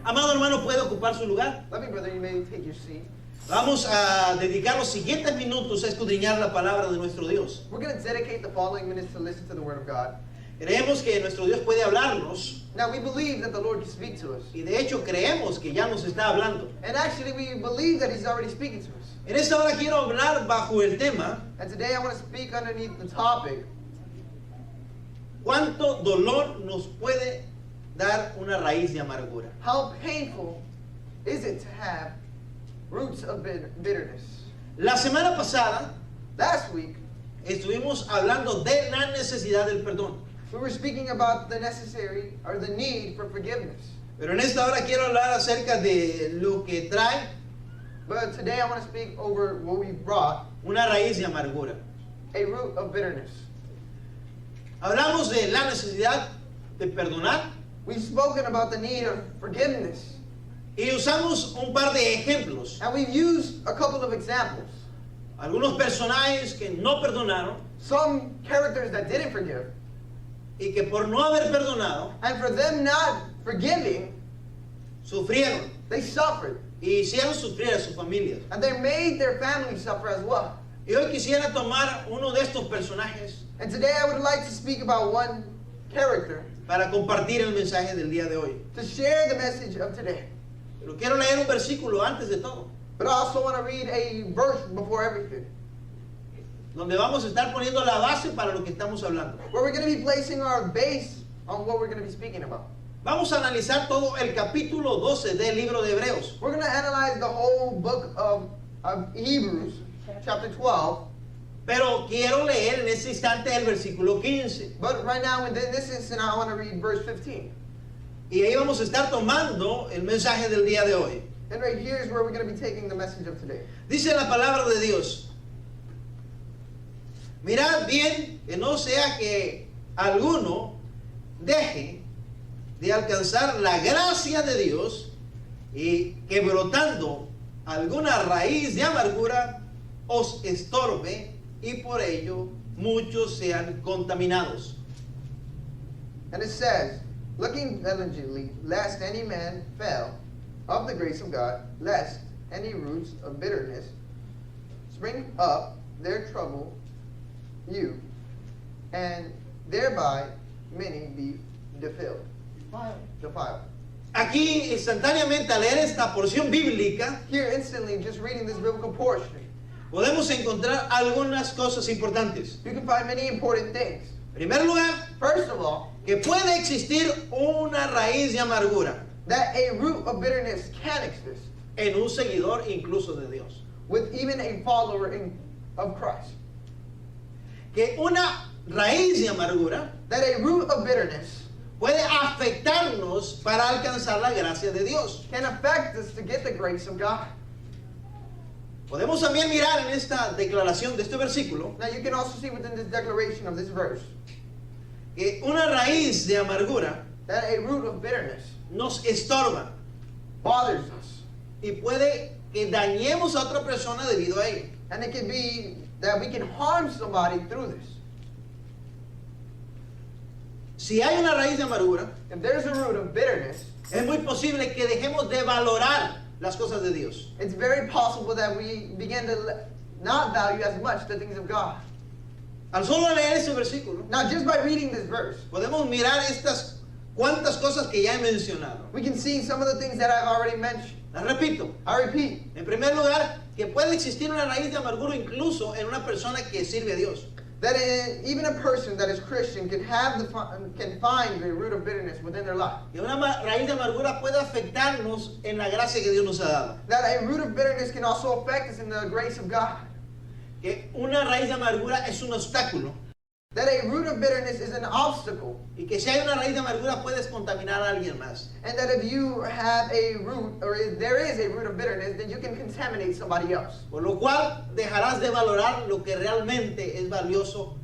Amado hermano, ¿puede ocupar su lugar? Loving brother, you may take your seat. Vamos a dedicar los siguientes minutos a escudriñar la palabra de nuestro Dios. We're going to dedicate the following minutes to listen to the Word of God. Creemos que nuestro Dios puede hablarnos Now, we believe that the Lord can speak to us. y de hecho creemos que ya nos está hablando. And actually, we believe that He's already speaking to us. En esta hora quiero hablar bajo el tema And today I want to speak underneath the topic, ¿cuánto dolor nos puede dar una raíz de amargura? how painful is it to have roots of bitterness? La semana pasada Last week, estuvimos hablando de la necesidad del perdón. we were speaking about the necessary or the need for forgiveness. Pero en esta hora quiero hablar acerca de lo que trae But today I want to speak over what we brought, una raíz de amargura. a root of bitterness. Hablamos de la necesidad de perdonar We've spoken about the need of forgiveness. y usamos un par de ejemplos. And we've used a couple of examples. Algunos personajes que no perdonaron Some characters that didn't forgive. y que por no haber perdonado And for them not forgiving, sufrieron they suffered. y hicieron sufrir a sus familias. And they made their family suffer as well. Y hoy quisiera tomar uno de estos personajes And today I would like to speak about one character para compartir el mensaje del día de hoy. to share the message of today. Pero quiero leer un versículo antes de todo, But I also want to read a verse before everything, donde vamos a estar poniendo la base para lo que estamos hablando. where we're going to be placing our base on what we're going to be speaking about. Vamos a analizar todo el capítulo 12 del libro de Hebreos. We're going to analyze the whole book of Hebrews, chapter 12. Pero quiero leer en este instante el versículo 15. But right now, in this instant, I want to read verse 15. Y ahí vamos a estar tomando el mensaje del día de hoy. And right here is where we're going to be taking the message of today. Dice la palabra de Dios: mirad bien que no sea que alguno deje de alcanzar la gracia de Dios y que brotando alguna raíz de amargura os estorbe y por ello muchos sean contaminados. And it says, looking diligently, lest any man fail of the grace of God, lest any roots of bitterness spring up, there trouble you, and thereby many be defiled. Defiled. Aquí instantáneamente al leer esta porción bíblica Here, instantly, just reading this biblical portion, podemos encontrar algunas cosas importantes. you can find many important things. En primer lugar, First of all, que puede existir una raíz de amargura that a root of bitterness can exist en un seguidor incluso de Dios. with even a follower of Christ. Que una raíz de amargura That a root of bitterness puede afectarnos para alcanzar la gracia de Dios. can affect us to get the grace of God. Podemos también mirar en esta declaración de este versículo Now you can also see within this declaration of this verse que una raíz de amargura that a root of bitterness nos estorba bothers us. y puede que dañemos a otra persona debido a ello. And it can be that we can harm somebody through this. Si hay una raíz de amargura, If there's a root of bitterness, es muy posible que dejemos de valorar las cosas de Dios. it's very possible that we begin to not value as much the things of God. Al solo leer ese versículo, Now just by reading this verse, podemos mirar estas cuantas cosas que ya he mencionado. we can see some of the things that I've already mentioned. Las repito. I repeat, En primer lugar, que puede existir una raíz de amargura incluso en una persona que sirve a Dios. that even a person that is Christian can find the root of bitterness within their life. Que una raíz de amargura puede afectarnos en la gracia que Dios nos ha dado. That a root of bitterness can also affect us in the grace of God. Que una raíz de amargura es un obstáculo. That a root of bitterness is an obstacle. Y que si hay una raíz de amargura puedes contaminar a alguien más. And that if you have a root, or if there is a root of bitterness, then you can contaminate somebody else. Por lo cual dejarás de valorar lo que realmente es valioso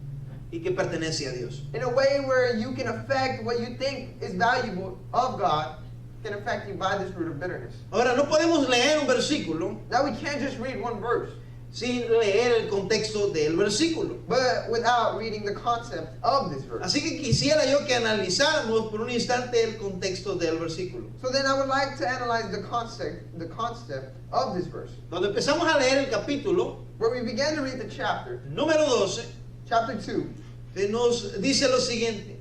y que pertenece a Dios. In a way where you can affect what you think is valuable of God, can affect you by this root of bitterness. Ahora, no podemos leer un versículo Now we can't just read one verse sin leer el contexto del versículo. but without reading the concept of this verse. Así que quisiera yo que analizáramos por un instante el contexto del versículo. So then I would like to analyze the concept of this verse. Cuando empezamos a leer el capítulo Where we began to read the chapter, número 12, chapter 2, que nos dice lo siguiente,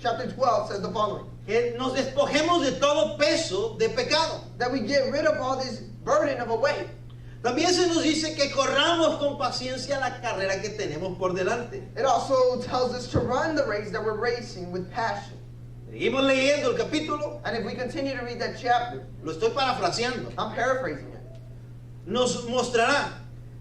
chapter 12 says the following: que nos despojemos de todo peso de pecado. that we get rid of all this burden of a weight. También se nos dice que corramos con paciencia la carrera que tenemos por delante. It also tells us to run the race that we're racing with passion. Seguimos leyendo el capítulo, And if we continue to read that chapter, lo estoy parafraseando, I'm paraphrasing it, nos mostrará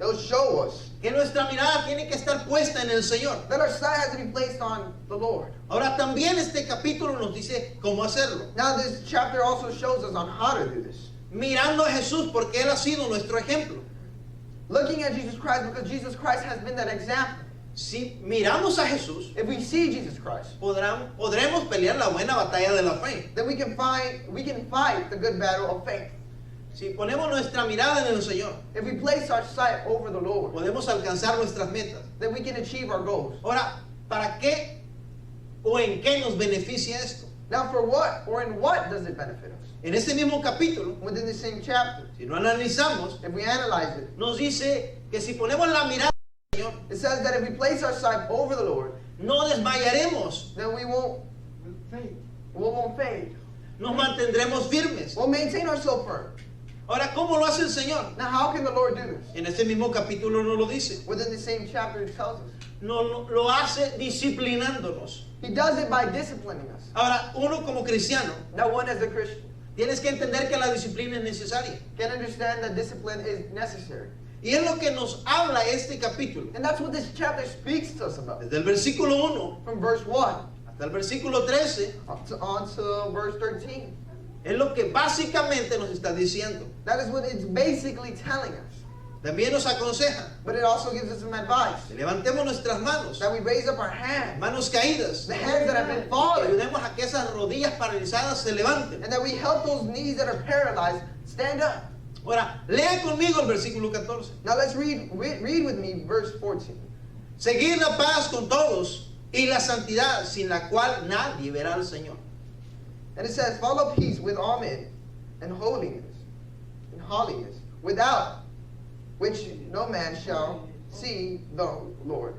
it'll show us que nuestra mirada tiene que estar puesta en el Señor. that our sight has to be placed on the Lord. Ahora también este capítulo nos dice cómo hacerlo. Now this chapter also shows us on how to do this. Mirando a Jesús porque Él ha sido nuestro ejemplo. Looking at Jesus Christ, because Jesus Christ has been that example. Si miramos a Jesús, If we see Jesus Christ, podremos pelear la buena batalla de la fe. then we can fight the good battle of faith. Si ponemos nuestra mirada en el Señor, If we place our sight over the Lord, podemos alcanzar nuestras metas. then we can achieve our goals. Ahora, ¿para qué o en qué nos beneficia esto? Now for what or in what does it benefit us? En este mismo capítulo, Within the same chapter, si lo analizamos, if we analyze it, nos dice que si ponemos la mirada en el Señor, it says that if we place our sight over the Lord, no desmayaremos, then we won't fade. nos mantendremos firmes. We'll maintain ourselves firm. Ahora, ¿cómo lo hace el Señor? Now how can the Lord do this? En este mismo capítulo nos lo dice. Within the same chapter it tells us. No, lo hace disciplinándonos. He does it by disciplining us. Ahora, uno como cristiano, Now one as a Christian tienes que entender que la disciplina es necesaria. can understand that discipline is necessary. Y es lo que nos habla este capítulo. And that's what this chapter speaks to us about. Desde el versículo 1 From verse 1 hasta el versículo 13, on to verse 13. es lo que básicamente nos está diciendo. That is what it's basically telling us. También nos aconseja But it also gives us some advice. que levantemos nuestras manos, That we raise up our hands. manos caídas, The hands that have been que fallen. ayudemos a que esas rodillas paralizadas se levanten. And that we help those knees that are paralyzed stand up. Ahora, lea conmigo el versículo 14. Now let's read with me verse 14. Seguir la paz con todos y la santidad sin la cual nadie verá al Señor. And it says, follow peace with all men and holiness, without which no man shall see the Lord.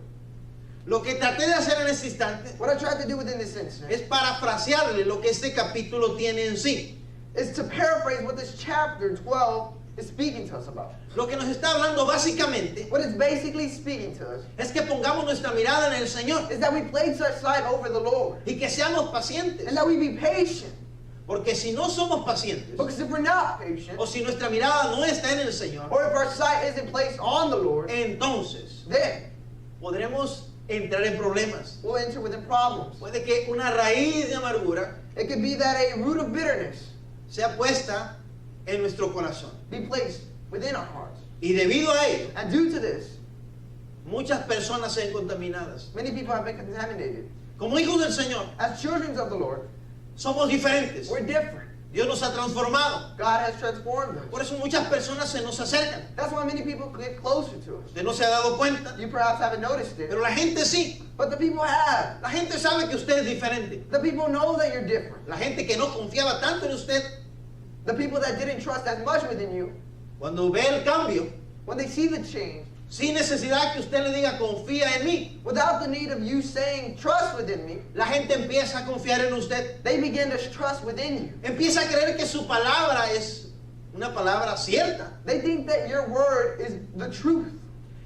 Lo que traté de hacer en este instante What I tried to do within this instant es parafrasearle lo que este capítulo tiene en sí. is to paraphrase what this chapter 12 is speaking to us about. Lo que nos está hablando básicamente What it's basically speaking to us es que pongamos nuestra mirada en el Señor is that we place our sight over the Lord y que seamos pacientes. and that we be patient. Porque si no somos pacientes, Because if we're not patient, o si nuestra mirada no está en el Señor, or if our sight isn't placed on the Lord, entonces then podremos entrar en problemas. we'll enter within problems. Puede que una raíz de amargura It could be that a root of bitterness sea puesta en nuestro corazón. be placed within our hearts. Y debido a ello, And due to this, muchas personas se han contaminadas. many people have been contaminated. Como hijos del Señor, As children of the Lord, somos diferentes. we're different. Dios nos ha transformado. God has transformed Por us. eso muchas personas se nos acercan. That's why many people get closer to us. Usted no se ha dado cuenta, You perhaps haven't noticed it, pero la gente sí. but the people have. La gente sabe que usted es diferente. The people know that you're different. La gente que no confiaba tanto en usted, The people that didn't trust as much within you, cuando ve el cambio, when they see the change, sin necesidad que usted le diga confía en mí, without the need of you saying trust within me, la gente empieza a confiar en usted. they begin to trust within you. Empieza a creer que su palabra es una palabra cierta. They think that your word is the truth.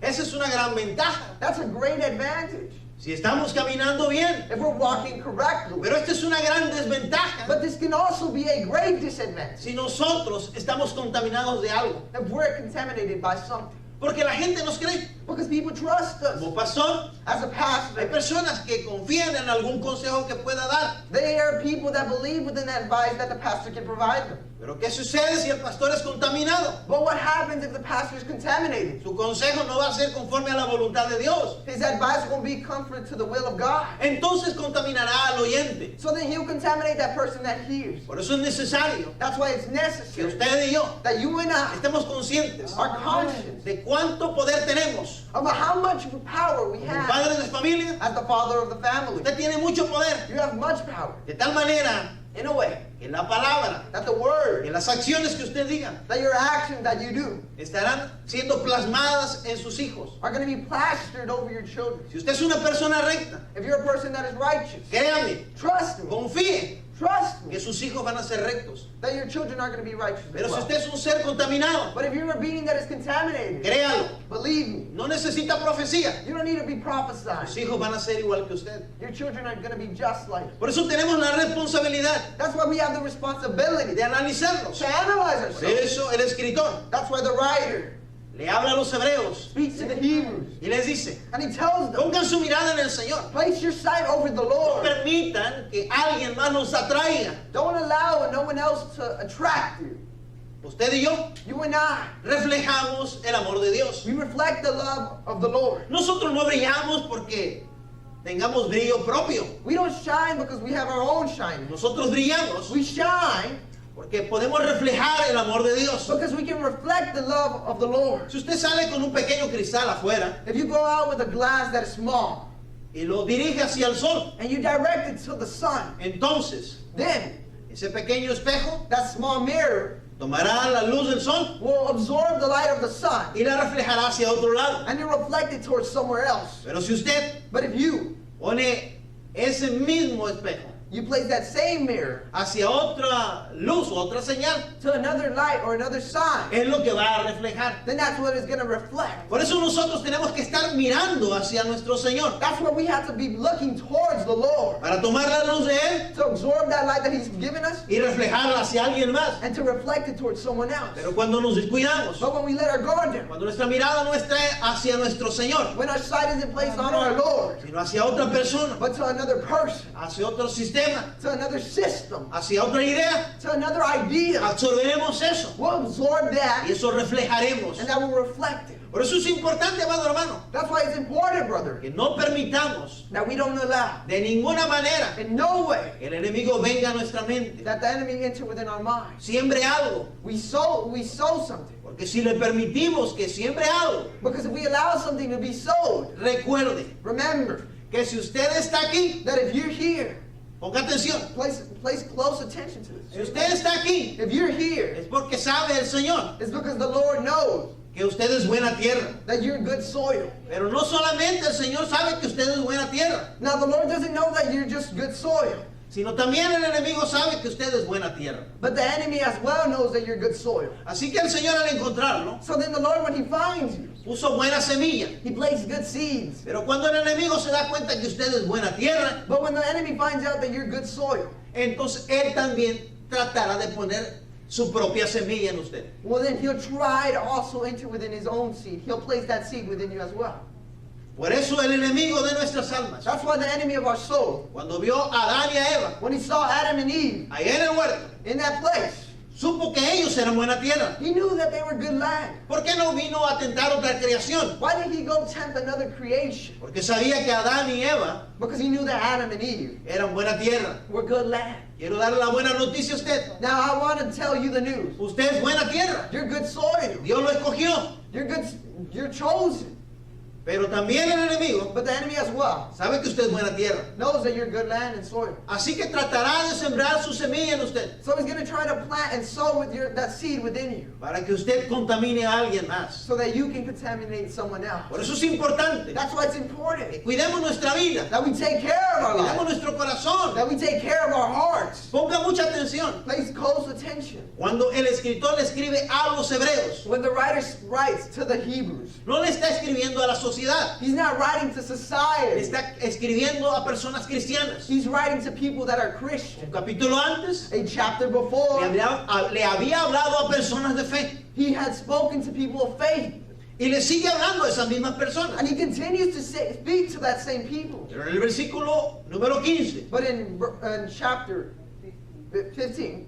Esa es una gran ventaja. That's a great advantage Si estamos caminando bien. if we're walking correctly. Pero esta es una gran desventaja But this can also be a great disadvantage si nosotros estamos contaminados de algo. if we're contaminated by something. Porque la gente nos cree. Because people trust us. Como pastor, As a Hay pastor, personas que confían en algún consejo que pueda dar. they are people that believe within that advice that the pastor can provide them. Pero ¿qué sucede si el pastor es contaminado? But what happens if the pastor is contaminated? Su consejo no va a ser conforme a la voluntad de Dios. His advice won't be comfort to the will of God. Entonces contaminará al oyente. So then he'll contaminate that person that hears. Por eso es necesario That's why it's que necessary usted y yo that you and I estemos conscientes are conscious de cuánto poder tenemos. about how much power we Como have padre de familia, as the father of the family. usted tiene mucho poder. You have much power. De tal manera In a way, que la palabra, that the que word, las acciones que usted diga that your actions that you do estarán siendo plasmadas en sus hijos. are going to be plastered over your children. Si usted es una persona recta, If you're a person that is righteous, créame, trust me, confíe trust me, que sus hijos van a ser rectos. that your children are going to be righteous Pero as si well. usted es un ser contaminado, But if you're a being that is contaminated, créalo, believe me, no necesita profecía. you don't need to be prophesied. Sus hijos van a ser igual que usted. Your children are going to be just like you. Por eso tenemos la responsabilidad That's why we have the responsibility de analizarlos. to analyze Por ourselves. eso el escritor That's why the writer le habla a los hebreos speaks to the Hebrews y les dice, and he tells them, pongan su mirada en el Señor. place your sight over the No Lord. permitan que alguien más los atraiga. Don't allow no one else to attract you. Usted y yo You and I, reflejamos el amor de Dios. we reflect the love of the Lord. Nosotros no brillamos porque tengamos brillo propio. We don't shine because we have our own shining. Nosotros brillamos We shine porque podemos reflejar el amor de Dios. because we can reflect the love of the Lord. Si usted sale con un pequeño cristal afuera If you go out with a glass that is small y lo dirige hacia el sol, and you direct it to the sun, entonces then ese pequeño espejo that small mirror tomará la luz del sol will absorb the light of the sun y la reflejará hacia otro lado. and it reflect it towards somewhere else. Pero si usted But if you pone ese mismo espejo place that same mirror hacia otra luz o otra señal, to another light or another sign, es lo que va a reflejar. then that's what it's going to reflect. Por eso nosotros tenemos que estar mirando hacia nuestro Señor That's where we have to be looking towards the Lord para tomar la luz de Él to absorb that light that He's given us y reflejarla hacia alguien más. and to reflect it towards someone else. Pero cuando nos descuidamos, But when we let our guard down, cuando nuestra mirada no está hacia nuestro Señor, when our sight isn't placed on our Lord, sino hacia otra persona, but to another person, hacia otro sistema, to another system, hacia otra idea, to another idea, absorberemos eso we'll absorb y that eso reflejaremos. and that will reflect it. Por eso es importante, amado hermano, That's why it's important, brother, que no permitamos that we don't allow de ninguna manera in no way que el enemigo venga a nuestra mente, that the enemy enter within our minds. siembre algo, We sow something. porque si le permitimos que siembre algo, Because if we allow something to be sowed, recuerde remember que si usted está aquí, that if you're here, ponga atención, place close attention to si this. usted está aquí, If you're here, es porque sabe el Señor it's because the Lord knows que usted es buena tierra. that you're good soil. Pero no solamente el Señor sabe que usted es buena tierra, Now the Lord doesn't know that you're just good soil, sino también el enemigo sabe que usted es buena tierra. but the enemy as well knows that you're good soil. Así que el Señor al encontrarlo, So then the Lord, when He finds you, puso buena semilla. He placed good seeds. Pero cuando el enemigo se da cuenta que usted es buena tierra, But when the enemy finds out that you're good soil, entonces él también tratará de poner su propia semilla en usted. well then he'll try to also enter within his own seed. He'll place that seed within you as well. Por eso el enemigo de nuestras almas, That's why the enemy of our soul, cuando vio a Adán y a Eva, when he saw Adam and Eve allá en el huerto, in that place, supo que ellos eran buena tierra. he knew that they were good land. ¿Por qué no vino a tentar otra creación? Why did he go tempt another creation? Porque sabía que Adán y Eva Because he knew that Adam and Eve eran buena tierra. were good land. Quiero darle la buena noticia a usted. Now I want to tell you the news. Usted es buena tierra. You're good soil. Dios lo escogió. You're chosen. Pero también el enemigo But the enemy as well sabe que usted es buena tierra. knows that you're good land and soil. Así que tratará de sembrar su semilla en usted So he's going to try to plant and sow with that seed within you para que usted contamine a alguien más. so that you can contaminate someone else. Por eso es importante That's why it's que important cuidemos nuestra vida, that we take care of our cuidemos lives, nuestro corazón. that we take care of our hearts. Ponga mucha atención. Place close attention. Cuando el escritor le escribe a los hebreos, When the writer writes to the Hebrews, no le está escribiendo a la sociedad, he's not writing to le society. está escribiendo a personas cristianas. He's writing to people that are Christian. Un capítulo antes A chapter before, le había hablado a personas de fe. he had spoken to people of faith. Y le sigue hablando a esas mismas personas. And he continues to speak to that same people. Pero en el versículo número 15, But in chapter 15,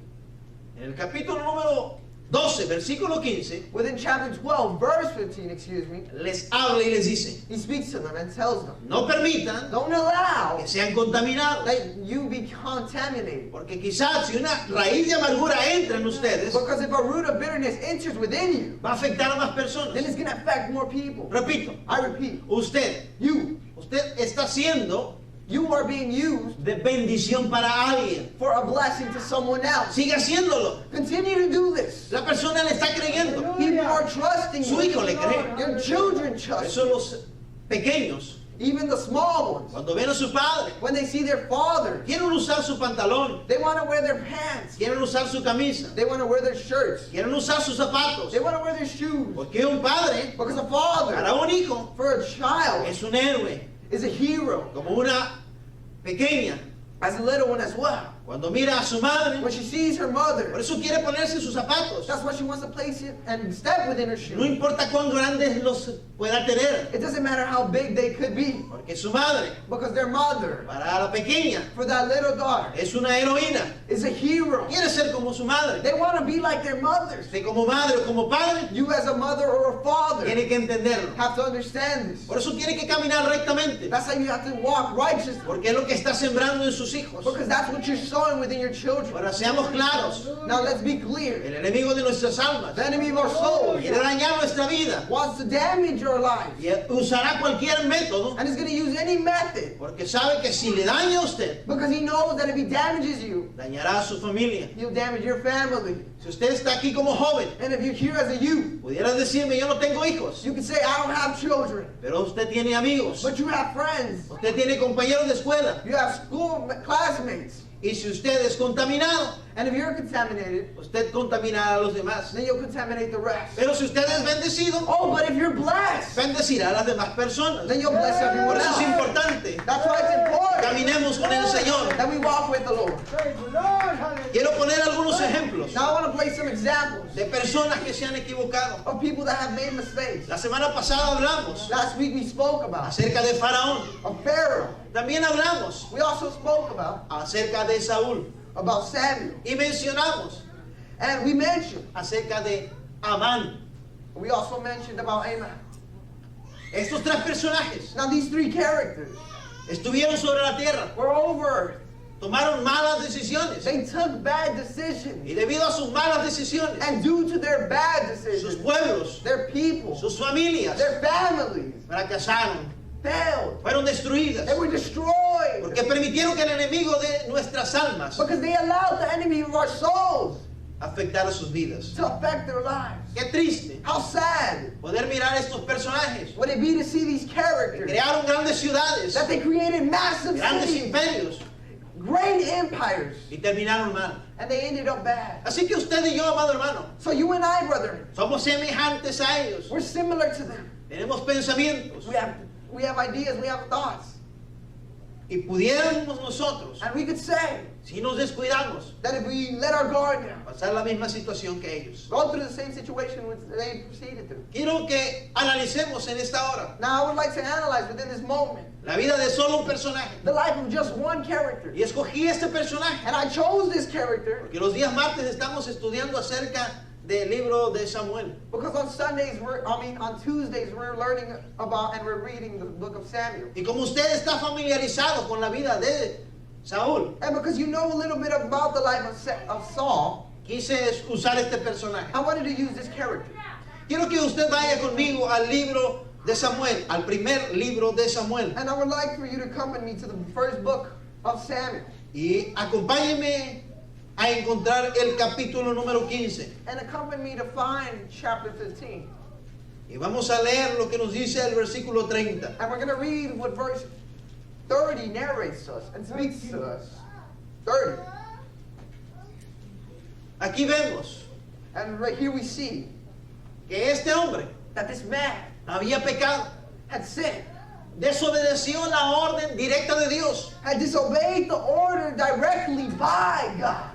en el capítulo número 12, versículo 15, within chapter 12, verse 15, excuse me, les habla y les dice, he speaks to them and tells them, no permitan don't allow que sean contaminados. that you be contaminated. Porque quizás si una raíz de amargura entra en ustedes, Because if a root of bitterness enters within you, va a afectar a más then personas. it's going to affect more people. Repito, I repeat, usted está siendo you are being used de bendición para alguien. for a blessing to someone else. Sigue haciéndolo. Continue to do this. La persona le está creyendo. People are trusting Su you. hijo le cree. Your children Por trust eso you. los pequeños, Even the small ones. cuando ven a su padre, When they see their father, quieren usar su pantalón, they want to wear their pants. quieren usar su camisa, They want to wear their shirts. quieren usar sus zapatos. They want to wear their shoes. Porque un padre, Because a father, para un hijo, for a child, es un héroe, is a hero. como una pequeña. As a little one as well. Cuando mira a su madre, When she sees her por mother, eso quiere ponerse sus zapatos. that's why she wants to place it and step within her No shoe. importa cuán grandes los pueda tener, It doesn't matter how big they could be. porque su madre, Because their mother, para la pequeña, for that little daughter, es una heroína. is a hero. Quiere ser como su madre. They want to be like their mothers. Usted como madre o como padre, You as a mother or a father tiene que entenderlo. have to understand this. Por eso tiene que caminar rectamente, That's how you have to walk righteously. porque es lo que está sembrando en sus hijos. Because that's what you're sowing within your children. Ahora seamos claros, Now let's be clear. el enemigo de nuestras almas The enemy of our souls quiere dañar nuestra vida wants to damage your life. y usará cualquier método, And he's going to use any method. porque sabe que si le daña a usted, Because he knows that if he damages you, dañará a su familia. he'll damage your family. Si usted está aquí como joven, And if you're here as a youth, pudiera decirme, yo no tengo hijos, you can say, I don't have children. pero usted tiene amigos, But you have friends. usted tiene compañeros de escuela, You have school classmates. y si usted es contaminado, And if you're contaminated, usted contaminará a los demás. then you'll contaminate the rest. Pero si usted es bendecido, Oh, but if you're blessed, bendecirá a las demás personas. then you'll bless Por everyone eso es else. importante, That's why it's important caminemos con el Señor. that we walk with the Lord. Quiero poner algunos ejemplos Now I want to play some examples de personas que se han equivocado. of people that have made mistakes. La semana pasada hablamos Last week we spoke about acerca de Faraón. Pharaoh. También hablamos We also spoke acerca de Saúl. about Samuel. Y mencionamos And we mentioned, acerca de Amán. we also mentioned about Amen. Estos tres personajes Now these three characters estuvieron sobre la tierra, were over. tomaron malas decisiones. They took bad decisions. Y debido a sus malas decisiones, And due to their bad sus decisions, pueblos, their people, sus familias their families fracasaron, failed. fueron destruidas. They were destroyed. Porque permitieron que el enemigo de nuestras almas Because they allowed the enemy of our souls afectara sus vidas. to affect their lives. Qué triste How sad poder mirar estos personajes. would it be to see these characters Crearon grandes ciudades, that they created massive grandes cities, imperios great empires, y terminaron mal. and they ended up bad. Así que usted y yo, amado hermano, So you and I, brother, somos semejantes a ellos. we're similar to them. Tenemos pensamientos We have ideas, we have thoughts. y pudiéramos nosotros, And we could say si nos descuidamos, that if we let our guard down, pasar la misma situación que ellos. go through the same situation which they proceeded through. Quiero que analicemos en esta hora Now I would like to analyze within this moment la vida de solo un personaje. the life of just one character. Y escogí este personaje And I chose this character porque los días martes estamos estudiando acerca del libro de Samuel. because on on Tuesdays, we're learning about and we're reading the book of Samuel. Y como usted está familiarizado con la vida de Saúl, And because you know a little bit about the life of Saul, quise usar este personaje. I wanted to use this character. Quiero que usted vaya conmigo al libro de Samuel, al primer libro de Samuel. And I would like for you to accompany me to the first book of Samuel. Y acompáñeme a encontrar el capítulo número 15. And accompany me to find chapter 15. Y vamos a leer lo que nos dice el versículo 30. And we're going to read what verse 30 narrates to us and speaks to us. 30. Aquí vemos And right here we see que este hombre that this man había pecado, had sinned, desobedeció la orden directa de Dios. had disobeyed the order directly by God.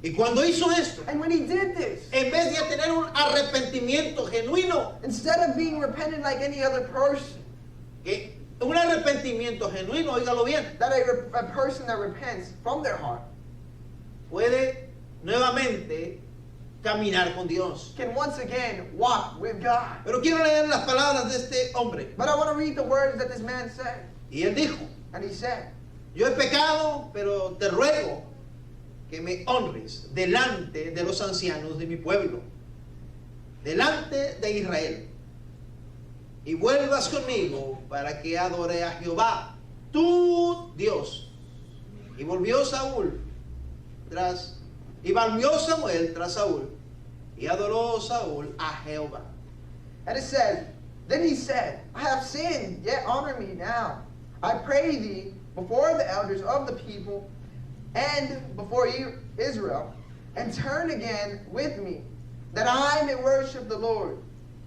Y cuando hizo esto, And when he did this, en vez de tener un arrepentimiento genuino, instead of being repentant like any other person, que un arrepentimiento genuino, óigalo bien, that a person that repents from their heart puede nuevamente caminar con Dios. can once again walk with God. Pero quiero leer las palabras de este hombre. But I want to read the words that this man said. Y él dijo, And he said, yo he pecado, pero te ruego que me honres delante de los ancianos de mi pueblo, delante de Israel, y vuelvas conmigo para que adore a Jehová, tu Dios. Y volvió Samuel tras Saúl, y adoró Saúl a Jehová. and it says, then he said, I have sinned, yet honor me now. I pray thee before the elders of the people and before Israel, and turn again with me, that I may worship the Lord,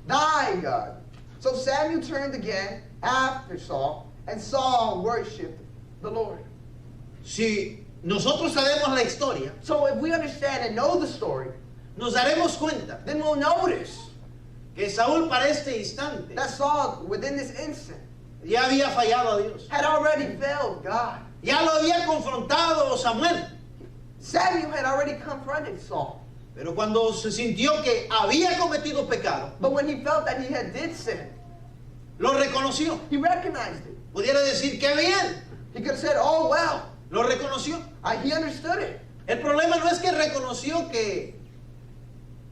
thy God. So Samuel turned again after Saul, and Saul worshipped the Lord. Si nosotros sabemos la historia, So if we understand and know the story, nos daremos cuenta then we'll notice que Saúl para este instante that Saul, within this instant, ya había fallado a Dios. had already failed God. Ya lo había confrontado Samuel. Samuel had already confronted Saul. Pero cuando se sintió que había cometido pecado, But when he felt that he had did sin, lo reconoció. he recognized it. Pudiera decir, qué bien, He could have said, oh, well, lo reconoció. he understood it. El problema no es que reconoció que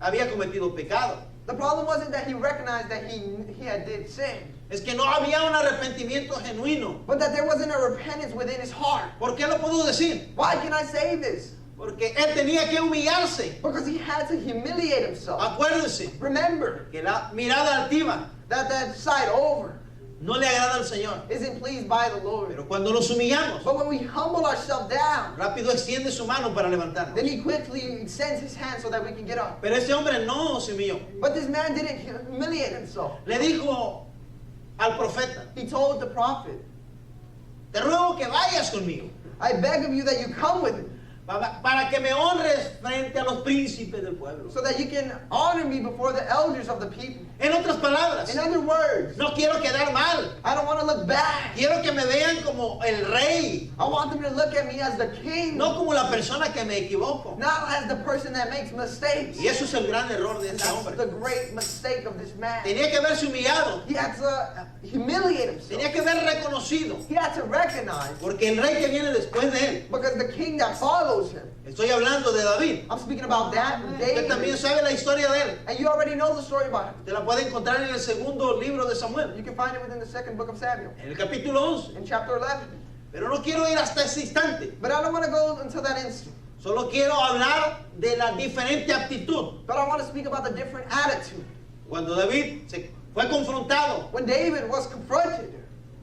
había cometido pecado. The problem wasn't that he recognized that he had did sin, Es que no había un arrepentimiento genuino. but that there wasn't a repentance within his heart. ¿Por qué lo puedo decir? Why can I say this? Porque él tenía que humillarse. Because he had to humiliate himself. Acuérdense Remember que la mirada altiva that side over no le agrada al Señor. isn't pleased by the Lord. Pero cuando nos humillamos, But when we humble ourselves down, rápido extiende su mano para levantarnos. then he quickly extends his hand so that we can get up. Pero ese hombre no se humilló. But this man didn't humiliate himself. Le dijo al profeta, He told the prophet, te ruego que vayas conmigo I beg of you that you come with me, para que me honres frente a los príncipes del pueblo. so that you can honor me before the elders of the people. En otras palabras, In other words, no quiero quedar mal. I don't want to look bad. Quiero que me vean como el rey, I want them to look at me as the king, no como la persona que me equivoco. not as the person that makes mistakes. Y eso es el gran error de And este that's hombre. the great mistake of this man. Tenía que verse humillado, He had to humiliate tenía himself. que ver reconocido, He had to recognize, porque el rey que viene después de él, because the king that follows him, estoy hablando de David. I'm speaking about that Usted también David, sabe la historia de él. and you already know the story about him. Usted la puede encontrar en el segundo libro de Samuel, You can find it within the second book of Samuel, en el capítulo 11. in chapter 11. Pero no quiero ir hasta ese instante. But I don't want to go until that instant. Solo quiero hablar de la diferente actitud. But I want to speak about the different attitude. Cuando David se fue confrontado When David was confronted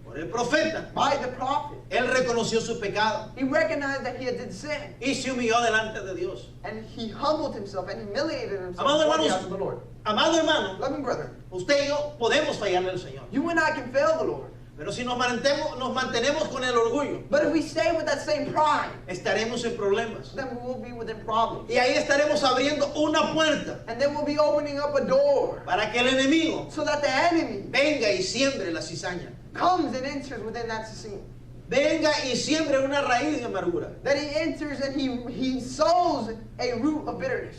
por el profeta, by the prophet, él reconoció su pecado he recognized that he had did sin. y se humilló delante de Dios. And he humbled himself and humiliated himself Amado before the hermanos, eyes of the Lord. Amado hermano, Loving brother, usted y yo podemos fallarle al Señor. you and I can fail the Lord. Pero si nos mantenemos con el orgullo, But if we stay with that same pride, estaremos en problemas. then we will be within problems. Y ahí estaremos abriendo una puerta And then we'll be opening up a door para que el enemigo so that the enemy venga y siembre la cizaña. comes and enters within that scene. Venga y siembre una raíz de amargura. That he enters and he sows a root of bitterness.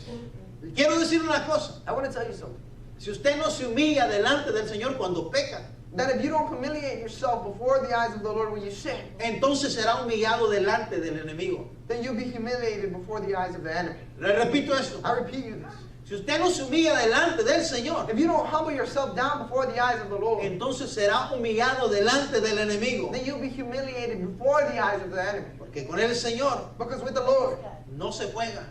Quiero decir una cosa. I want to tell you something. Si usted no se humilla delante del Señor cuando peca, That if you don't humiliate yourself before the eyes of the Lord when you sin, entonces será humillado delante del enemigo. then you'll be humiliated before the eyes of the enemy. Le repito esto. I repeat you this. Si usted no se humilla delante del Señor, If you don't humble yourself down before the eyes of the Lord, entonces será humillado delante del enemigo. then you'll be humiliated before the eyes of the enemy. Porque con el Señor Because with the Lord, no se juega.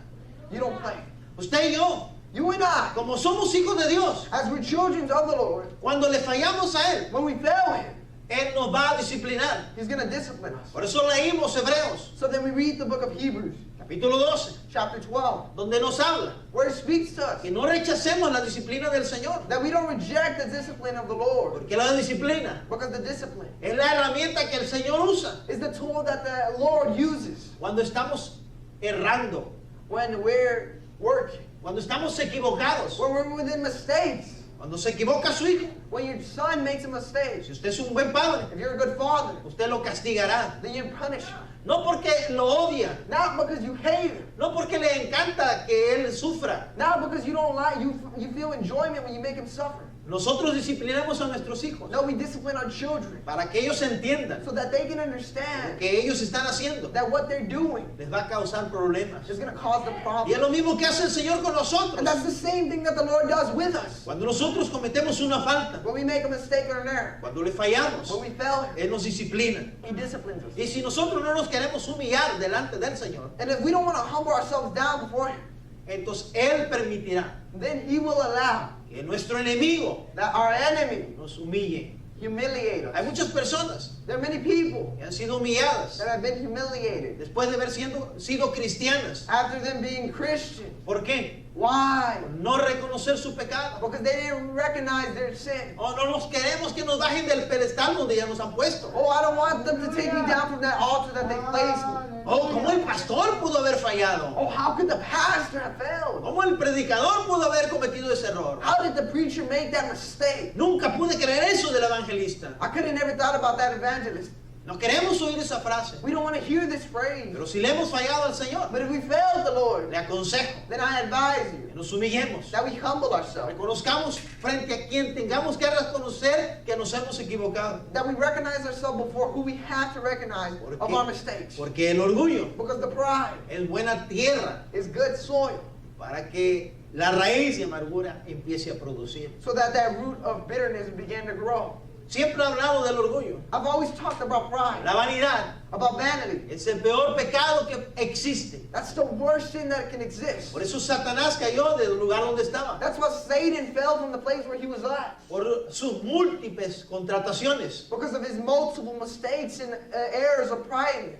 you don't play. Usted y yo, You and I, como somos hijos de Dios, as we're children of the Lord, cuando le fallamos a Él, when we fail Him, Él nos va a disciplinar. He's going to discipline us. Por eso leímos Hebreos, So then we read the book of Hebrews, capítulo 12, chapter 12, donde nos habla where it speaks to us que no rechacemos la disciplina del Señor. that we don't reject the discipline of the Lord, Porque la disciplina because the discipline es la herramienta que el Señor usa is the tool that the Lord uses cuando estamos errando when we're working, cuando estamos equivocados, when we're within mistakes, cuando se equivoca su hijo. when your son makes a mistake. Si usted es un buen padre, If you're a good father, usted lo castigará. then you punish him. No porque lo odia, Not because you hate him. no porque le encanta que él sufra. Not because you don't like, you feel enjoyment when you make him suffer. Nosotros disciplinamos a nuestros hijos No, we discipline our children para que ellos entiendan so that they can lo understand que ellos están haciendo that what they're doing les va a causar problemas. is going to cause the Y es problem. lo mismo que hace el Señor con And nosotros. that's the same thing that the Lord does with us. Cuando nosotros cometemos una falta, When we make a mistake or an error, cuando le fallamos, when we fail him, Él nos disciplina. he disciplines us. Y si nosotros no nos queremos humillar delante del Señor, And if we don't want to humble ourselves down before him, entonces Él permitirá then he will allow que nuestro enemigo that our enemy nos humille. humiliate Hay us. muchas personas There are many people que han sido humilladas that have been humiliated después de haber sido cristianas. after them being Christian. ¿Por qué? Why? Por no reconocer su pecado. Because they didn't recognize their sin. O no nos queremos que nos bajen del pedestal donde ya nos han puesto. Oh, I don't want them to take me down from that altar that they placed me. Oh, ¿cómo el pastor pudo haber fallado? Oh, how could the pastor have failed? ¿Cómo el predicador pudo haber cometido ese error? How did the preacher make that mistake? Nunca pude creer eso del evangelista. I could have never thought about that evangelist. No queremos oír esa frase. We don't want to hear this phrase. Pero si le hemos fallado al Señor, But if we failed the Lord, le aconsejo then I advise que you nos humillemos. that we humble ourselves, Reconozcamos frente a quien tengamos que reconocer que nos hemos equivocado. that we recognize ourselves before who we have to recognize of our mistakes. Porque el orgullo Because the pride es buena tierra is good soil, para que la raíz de amargura empiece a producir. so that that root of bitterness began to grow. Siempre he hablado del orgullo. I've always talked about pride, La vanidad about vanity. es el peor pecado que existe. That's the worst sin that can exist. Por eso Satanás cayó del lugar donde estaba. That's why Satan fell from the place where he was at. Por sus múltiples contrataciones. Because of his multiple mistakes and errors of pride.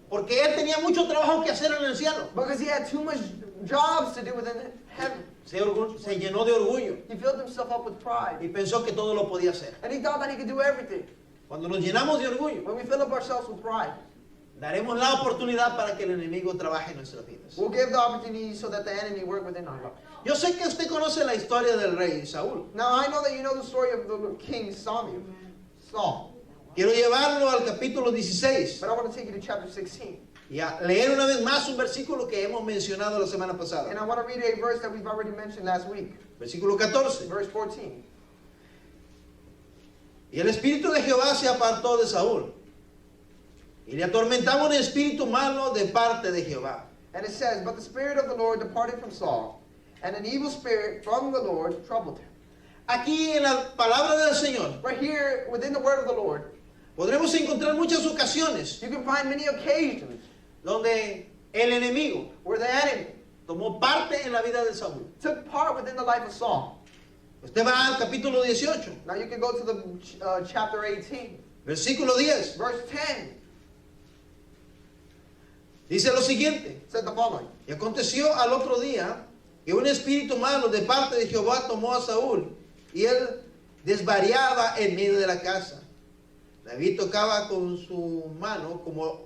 Porque él tenía mucho trabajo que hacer en el cielo. Because he had too much jobs to do within heaven. Se llenó de orgullo He filled himself up with pride. y pensó que todo lo podía hacer. And he thought that he could do everything. Cuando nos llenamos de orgullo, When we fill up ourselves with pride, daremos la oportunidad para que el enemigo trabaje en nuestras vidas. we'll give the opportunity so that the enemy work within our life. Yo sé que usted conoce la historia del rey Saúl. Now I know that you know the story of the king Saul. Quiero llevarlo al capítulo 16 But I want to take you to chapter 16. y a leer una vez más un versículo que hemos mencionado la semana And pasada. I want to read a verse that we've already mentioned last week. Versículo 14. Verse 14. Y el espíritu de Jehová se apartó de Saúl y le atormentaba un espíritu malo de parte de Jehová. And it says, but the Spirit of the Lord departed from Saul, and an evil spirit from the Lord troubled him. Aquí en la palabra del Señor Right here, within the word of the Lord, podremos encontrar muchas ocasiones you can find many occasions donde el enemigo where the enemy tomó parte en la vida de Saúl. took part within the life of Saul. Usted va al capítulo 18, Now you can go to the chapter 18, versículo 10. verse 10. Dice lo siguiente: It said the following. y aconteció al otro día que un espíritu malo de parte de Jehová tomó a Saúl y él desvariaba en medio de la casa. David tocaba con su mano como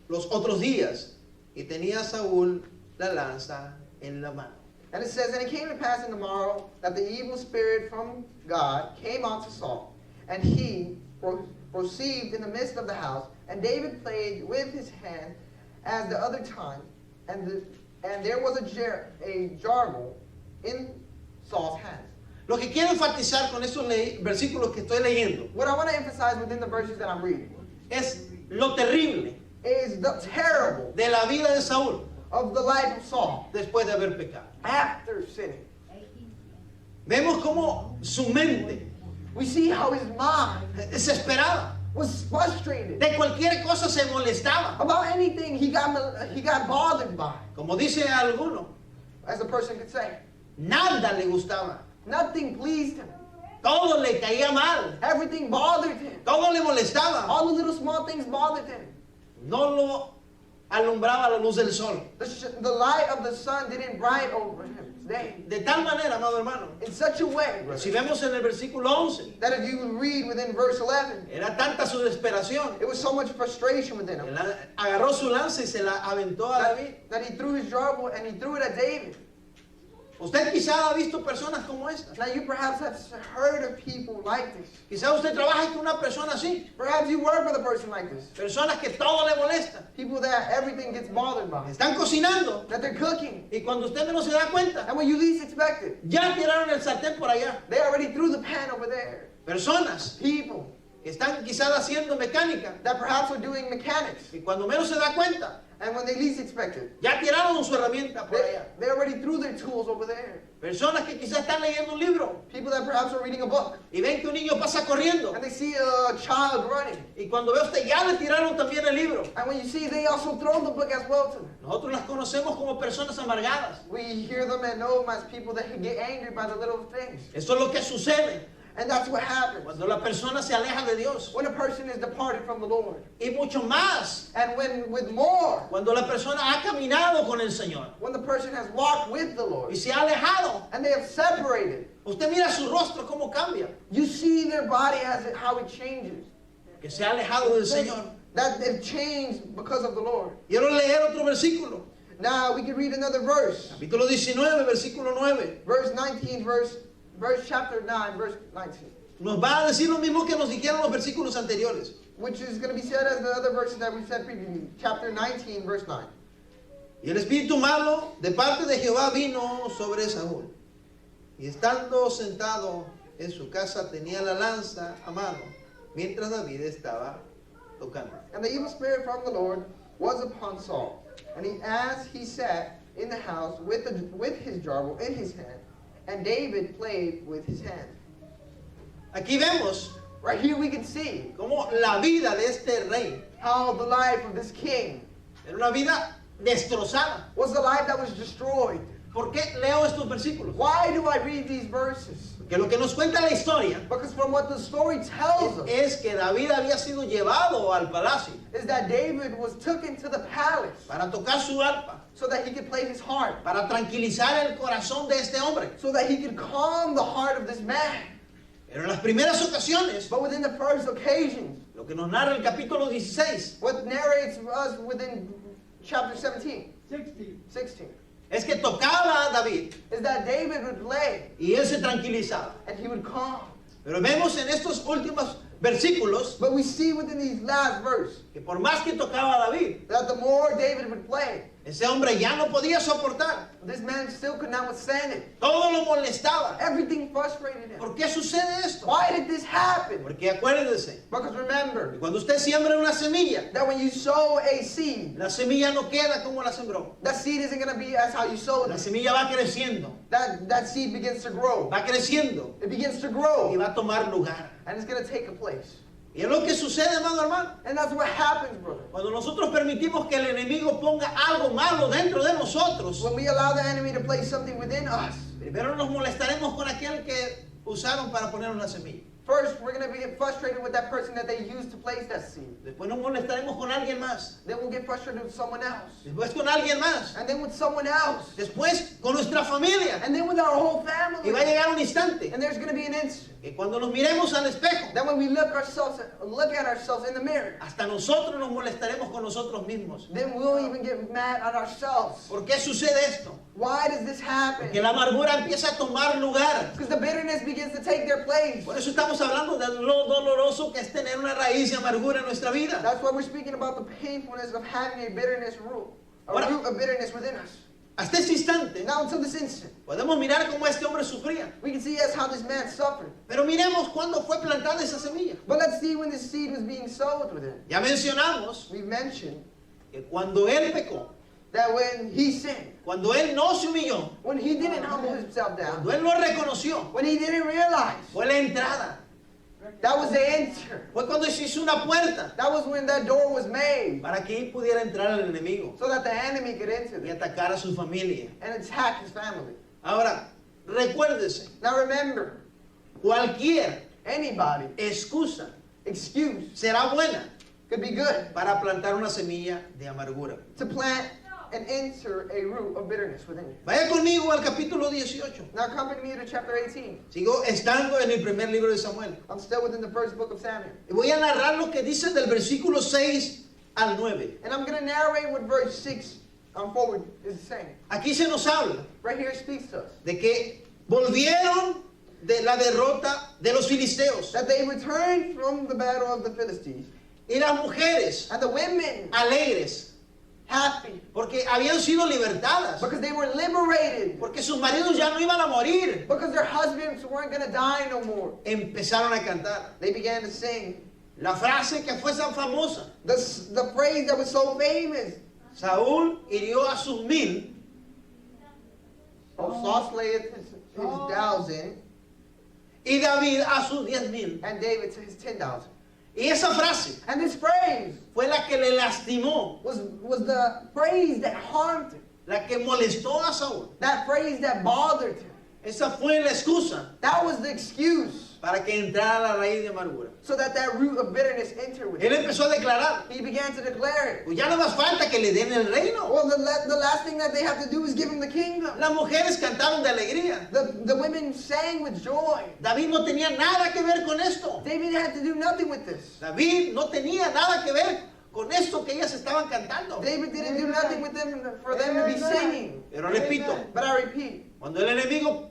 los otros días y tenía a Saúl la lanza en la mano. And it says, and it came to pass in the morrow that the evil spirit from God came unto Saul, and he proceeded in the midst of the house, and David played with his hand as the other time, and there was a jargle in Saul's hand. Lo que quiero enfatizar con estos versículos que estoy leyendo What I want to emphasize within the verses that I'm reading es lo terrible is the terrible de la vida de Saúl of the life of Saul después de haber pecado. after sinning. Vemos cómo su mente We see how his mind desesperada was frustrated de cualquier cosa se molestaba. about anything he got bothered by, Como dice alguno, as a person could say. nada le gustaba. Nothing pleased him. Todo le caía mal. Everything bothered him. Todo le molestaba. All the little small things bothered him. No lo alumbraba la luz del sol. The light of the sun didn't bright over him day. De tal manera, amado hermano, In such a way, brother, si vemos en el versículo 11, that if you read within verse 11, era tanta su desesperación. it was so much frustration within him Él agarró su lanza y se la aventó a David. that he threw his jar and he threw it at David. Usted quizá ha visto personas como estas. Now you perhaps have heard of people like this. Quizá usted trabaja con una persona así. Perhaps you work with a person like this. Personas que todo le molesta. People that everything gets bothered by. Están cocinando. That they're cooking. Y cuando usted menos se da cuenta, And when you least expect it, ya tiraron el sartén por allá. they already threw the pan over there. Personas People que están quizás haciendo mecánica. that perhaps are doing mechanics. Y cuando menos se da cuenta, And when they least expect it, ya tiraron su herramienta por allá. they already threw their tools over there. Personas que quizás están leyendo un libro People that perhaps are reading a book. y ven que un niño pasa corriendo. And they see a child running. Y cuando ve usted, ya le tiraron también el libro. And when you see, they also throw the book as well to them. Nosotros las conocemos como personas amargadas. We hear them and know them as people that get angry by the little things. Eso es lo que sucede And that's what happens cuando la persona se aleja de Dios. when a person is departed from the Lord. Y mucho más And when with more, cuando la persona ha caminado con el Señor when the person has walked with the Lord y se ha alejado. and they have separated, Usted mira su rostro cómo cambia. you see their body how it changes. Que se ha alejado del Señor. That they've changed because of the Lord. Quiero leer otro versículo. Now we can read another verse. Capítulo 19, versículo 9. Verse 19, verse chapter 9, verse 19. Nos va a decir lo mismo que nos dijeron los versículos anteriores. Which is going to be said as the other verses that we said previously. Chapter 19, verse 9. Y el espíritu malo de parte de Jehová vino sobre Saúl. Y estando sentado en su casa tenía la lanza a mano, mientras David estaba tocando. And the evil spirit from the Lord was upon Saul. And as he sat in the house with his jar in his hand, and David played with his hand. Aquí vemos Right here we can see cómo la vida de este rey how the life of this king era una vida destrozada. was the life that was destroyed. ¿Por qué leo estos versículos? Why do I read these verses? Porque lo que nos cuenta la historia Because from what the story tells us es que David había sido llevado al palacio is that David was taken to the palace para tocar su arpa, so that he could play his harp, para tranquilizar el corazón de este hombre. so that he could calm the heart of this man. Pero en las primeras ocasiones, But within the first occasion, lo que nos narra el capítulo 16, what narrates us within chapter 17, 16, es que tocaba a David is that David would play y él se tranquilizaba. and he would calm. Pero vemos en estos últimos versículos But we see within these last verse que por más que tocaba a David, that the more David would play, ese hombre ya no podía soportar. this man still could not withstand it. Todo lo molestaba. Everything frustrated him. ¿Por qué sucede esto? Why did this happen? Porque acuérdese, Because remember cuando usted siembra una semilla, that when you sow a seed, la semilla no queda como la sembró. that seed isn't going to be as how you sowed La it. semilla va creciendo, That seed begins to grow. va creciendo It begins to y grow va a tomar lugar. and it's going to take a place. Y es lo que sucede, amado hermano. And that's what happens, brother. Cuando nosotros permitimos que el enemigo ponga algo malo dentro de nosotros, When we allow the enemy to place something within us, primero nos molestaremos con aquel que usaron para poner una semilla. first we're going to get frustrated with that person that they used to place that seed. Después nos molestaremos con alguien más. Then we'll get frustrated with someone else. Después con alguien más. And then with someone else. Después con nuestra familia. And then with our whole Y family. va a llegar un instante And there's going to be an instant que cuando nos miremos al espejo, that when we look at ourselves in the mirror, hasta nosotros nos molestaremos con nosotros mismos. then we'll even get mad at ourselves. ¿Por qué sucede esto? Why does this happen? Porque la amargura empieza a tomar lugar. Because the bitterness begins to take their place. Por eso estamos hablando de lo doloroso que es tener una raíz de amargura en nuestra vida. That's why we're speaking about the painfulness of having a bitterness root, a Ahora- root of bitterness within us. Hasta este instante Now until this instant, podemos mirar cómo este hombre sufría. we can see as how this man suffered. Pero miremos cuándo fue plantada esa semilla. But let's see when this seed was being sowed within. Ya mencionamos We mentioned que cuando él pecó, that when he sinned, cuando él no se humilló, when he didn't humble himself down, cuando él no reconoció, when he didn't realize, fue la entrada. that was the enter. Fue cuando se hizo una puerta That was when that door was made para que ahí pudiera entrar el enemigo so that the enemy could enter y it atacar a su familia. and attack his family. Ahora, recuérdese, Now remember, cualquier anybody, excusa excuse será buena could be good. para plantar una semilla de amargura. To plant and enter a root of bitterness within you. Vaya conmigo al capítulo 18. Now accompany me to chapter 18. Sigo estando en el primer libro de Samuel. I'm still within the first book of Samuel. Y voy a narrar lo que dice del versículo 6 al 9. And I'm going to narrate what verse 6 forward is saying. Aquí se nos habla Right here it speaks to us. de que volvieron de la derrota de los filisteos. That they returned from the battle of the Philistines. Y las mujeres And the women alegres happy. porque habían sido libertadas. Because they were liberated. Porque sus maridos ya no iban a morir. Because their husbands weren't going to die no more. Empezaron a cantar They began to sing. la frase que fue tan famosa. The phrase that was so famous. Saúl hirió a sus 1000 Saul slayeth his 1,000 y David a sus 10,000. and David to his 10,000. Y esa frase And this phrase fue la que le lastimó, was the phrase that harmed him. la que molestó a Saúl. That phrase that bothered him. Esa fue la excusa That was the excuse para que entrara la raíz de amargura. so that root of bitterness entered with Él him. empezó a declarar, He began to declare it. pues ya no más falta que le den el reino. Well, the last thing that they have to do is give him the kingdom. Las mujeres cantaron de alegría. The women sang with joy. David no tenía nada que ver con esto. David had to do nothing with this. David no tenía nada que ver con esto que ellas estaban cantando. David didn't do nothing with them for them to be singing. Pero repito, But I repeat, cuando el enemigo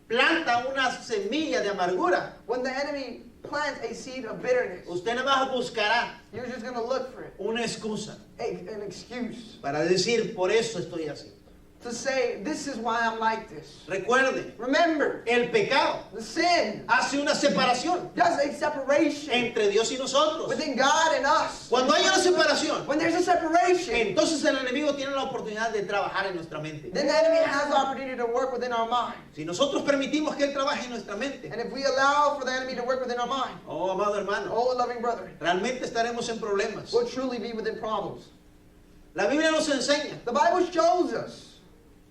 planta una semilla de amargura, when the enemy plants a seed of bitterness, usted nada más buscará you're just going to look for it. una excusa An excuse para decir, por eso estoy así. to say, this is why I'm like this. Recuerde, Remember, el pecado the sin hace una separación does a separation entre Dios y nosotros. within God and us. Cuando hay una separación, When there's a separation, entonces el enemigo tiene la oportunidad de trabajar en nuestra mente. then the enemy has the opportunity to work within our mind. Si nosotros permitimos que él trabaje en nuestra mente, And if we allow for the enemy to work within our mind, oh amado hermano, oh loving brother, realmente estaremos en problemas. we'll truly be within problems. La Biblia nos enseña The Bible shows us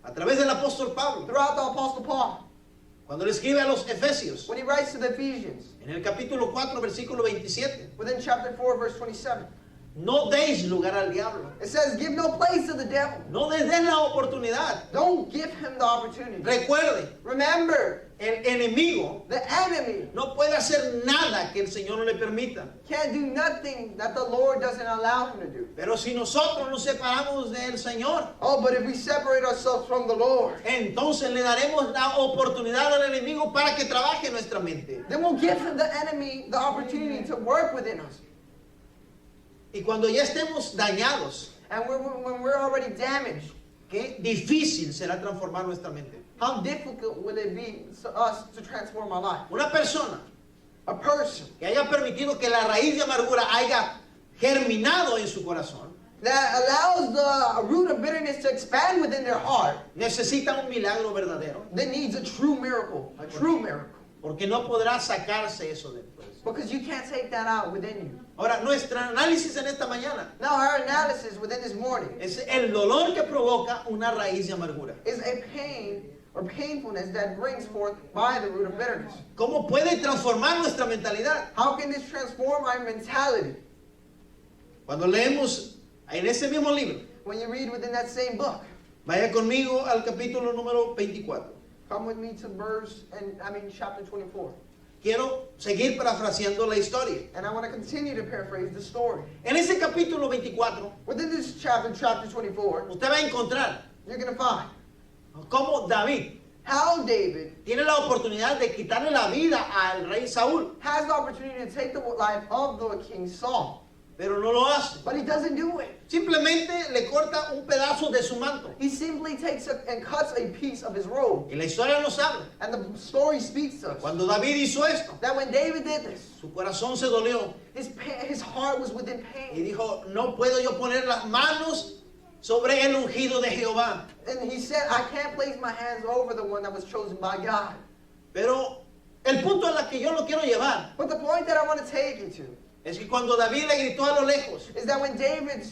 a través del apóstol Pablo, throughout the Apostle Paul, cuando le escribe a los Efesios, when he writes to the Ephesians, en el capítulo 4, versículo 27, within chapter 4, verse 27, no deis lugar al diablo. it says, give no place to the devil. No les den la oportunidad. Don't give him the opportunity. Recuerde, Remember, el enemigo the enemy no puede hacer nada que el Señor no le permita. can't do nothing that the Lord doesn't allow him to do. Pero si nosotros nos separamos del Señor, Oh, but if we separate ourselves from the Lord, entonces le daremos la oportunidad al enemigo para que trabaje en nuestra mente. then we'll give the enemy the opportunity to work within us. Y cuando ya estemos dañados, And when we're already damaged, qué difícil será transformar nuestra mente. how difficult will it be for us to transform our life? Una persona A person que haya permitido que la raíz de amargura haya germinado en su corazón, that allows the root of bitterness to expand within their heart, necesita un milagro verdadero, that needs a true miracle, porque no podrá sacarse eso después. because you can't take that out within you. Ahora, nuestro análisis en esta mañana Now, our analysis within this morning es el dolor que provoca una raíz de amargura. is a pain or painfulness that brings forth by the root of bitterness. ¿Cómo puede transformar nuestra mentalidad? How can this transform our mentality? Cuando leemos en ese mismo libro, When you read within that same book, vaya conmigo al capítulo número 24. come with me to chapter 24. Quiero seguir parafraseando la historia. And I want to continue to paraphrase the story. En ese capítulo 24, Within this chapter 24, usted va a encontrar you're going to find cómo David how David tiene la oportunidad de quitarle la vida al rey Saúl, has the opportunity to take the life of the king Saul. pero no lo hace. But he doesn't do it. Simplemente le corta un pedazo de su manto. He simply takes and cuts a piece of his robe. Y la historia nos habla. And the story speaks to us Cuando David hizo esto, that when David did this, su corazón se dolió his heart was within y pain. dijo, no puedo yo poner las manos sobre el ungido de Jehová. And he said, I can't place my hands over the one that was chosen by God. Pero el punto a la que yo lo quiero llevar But the point that I want to take you to es que cuando David le gritó a lo lejos, is that when David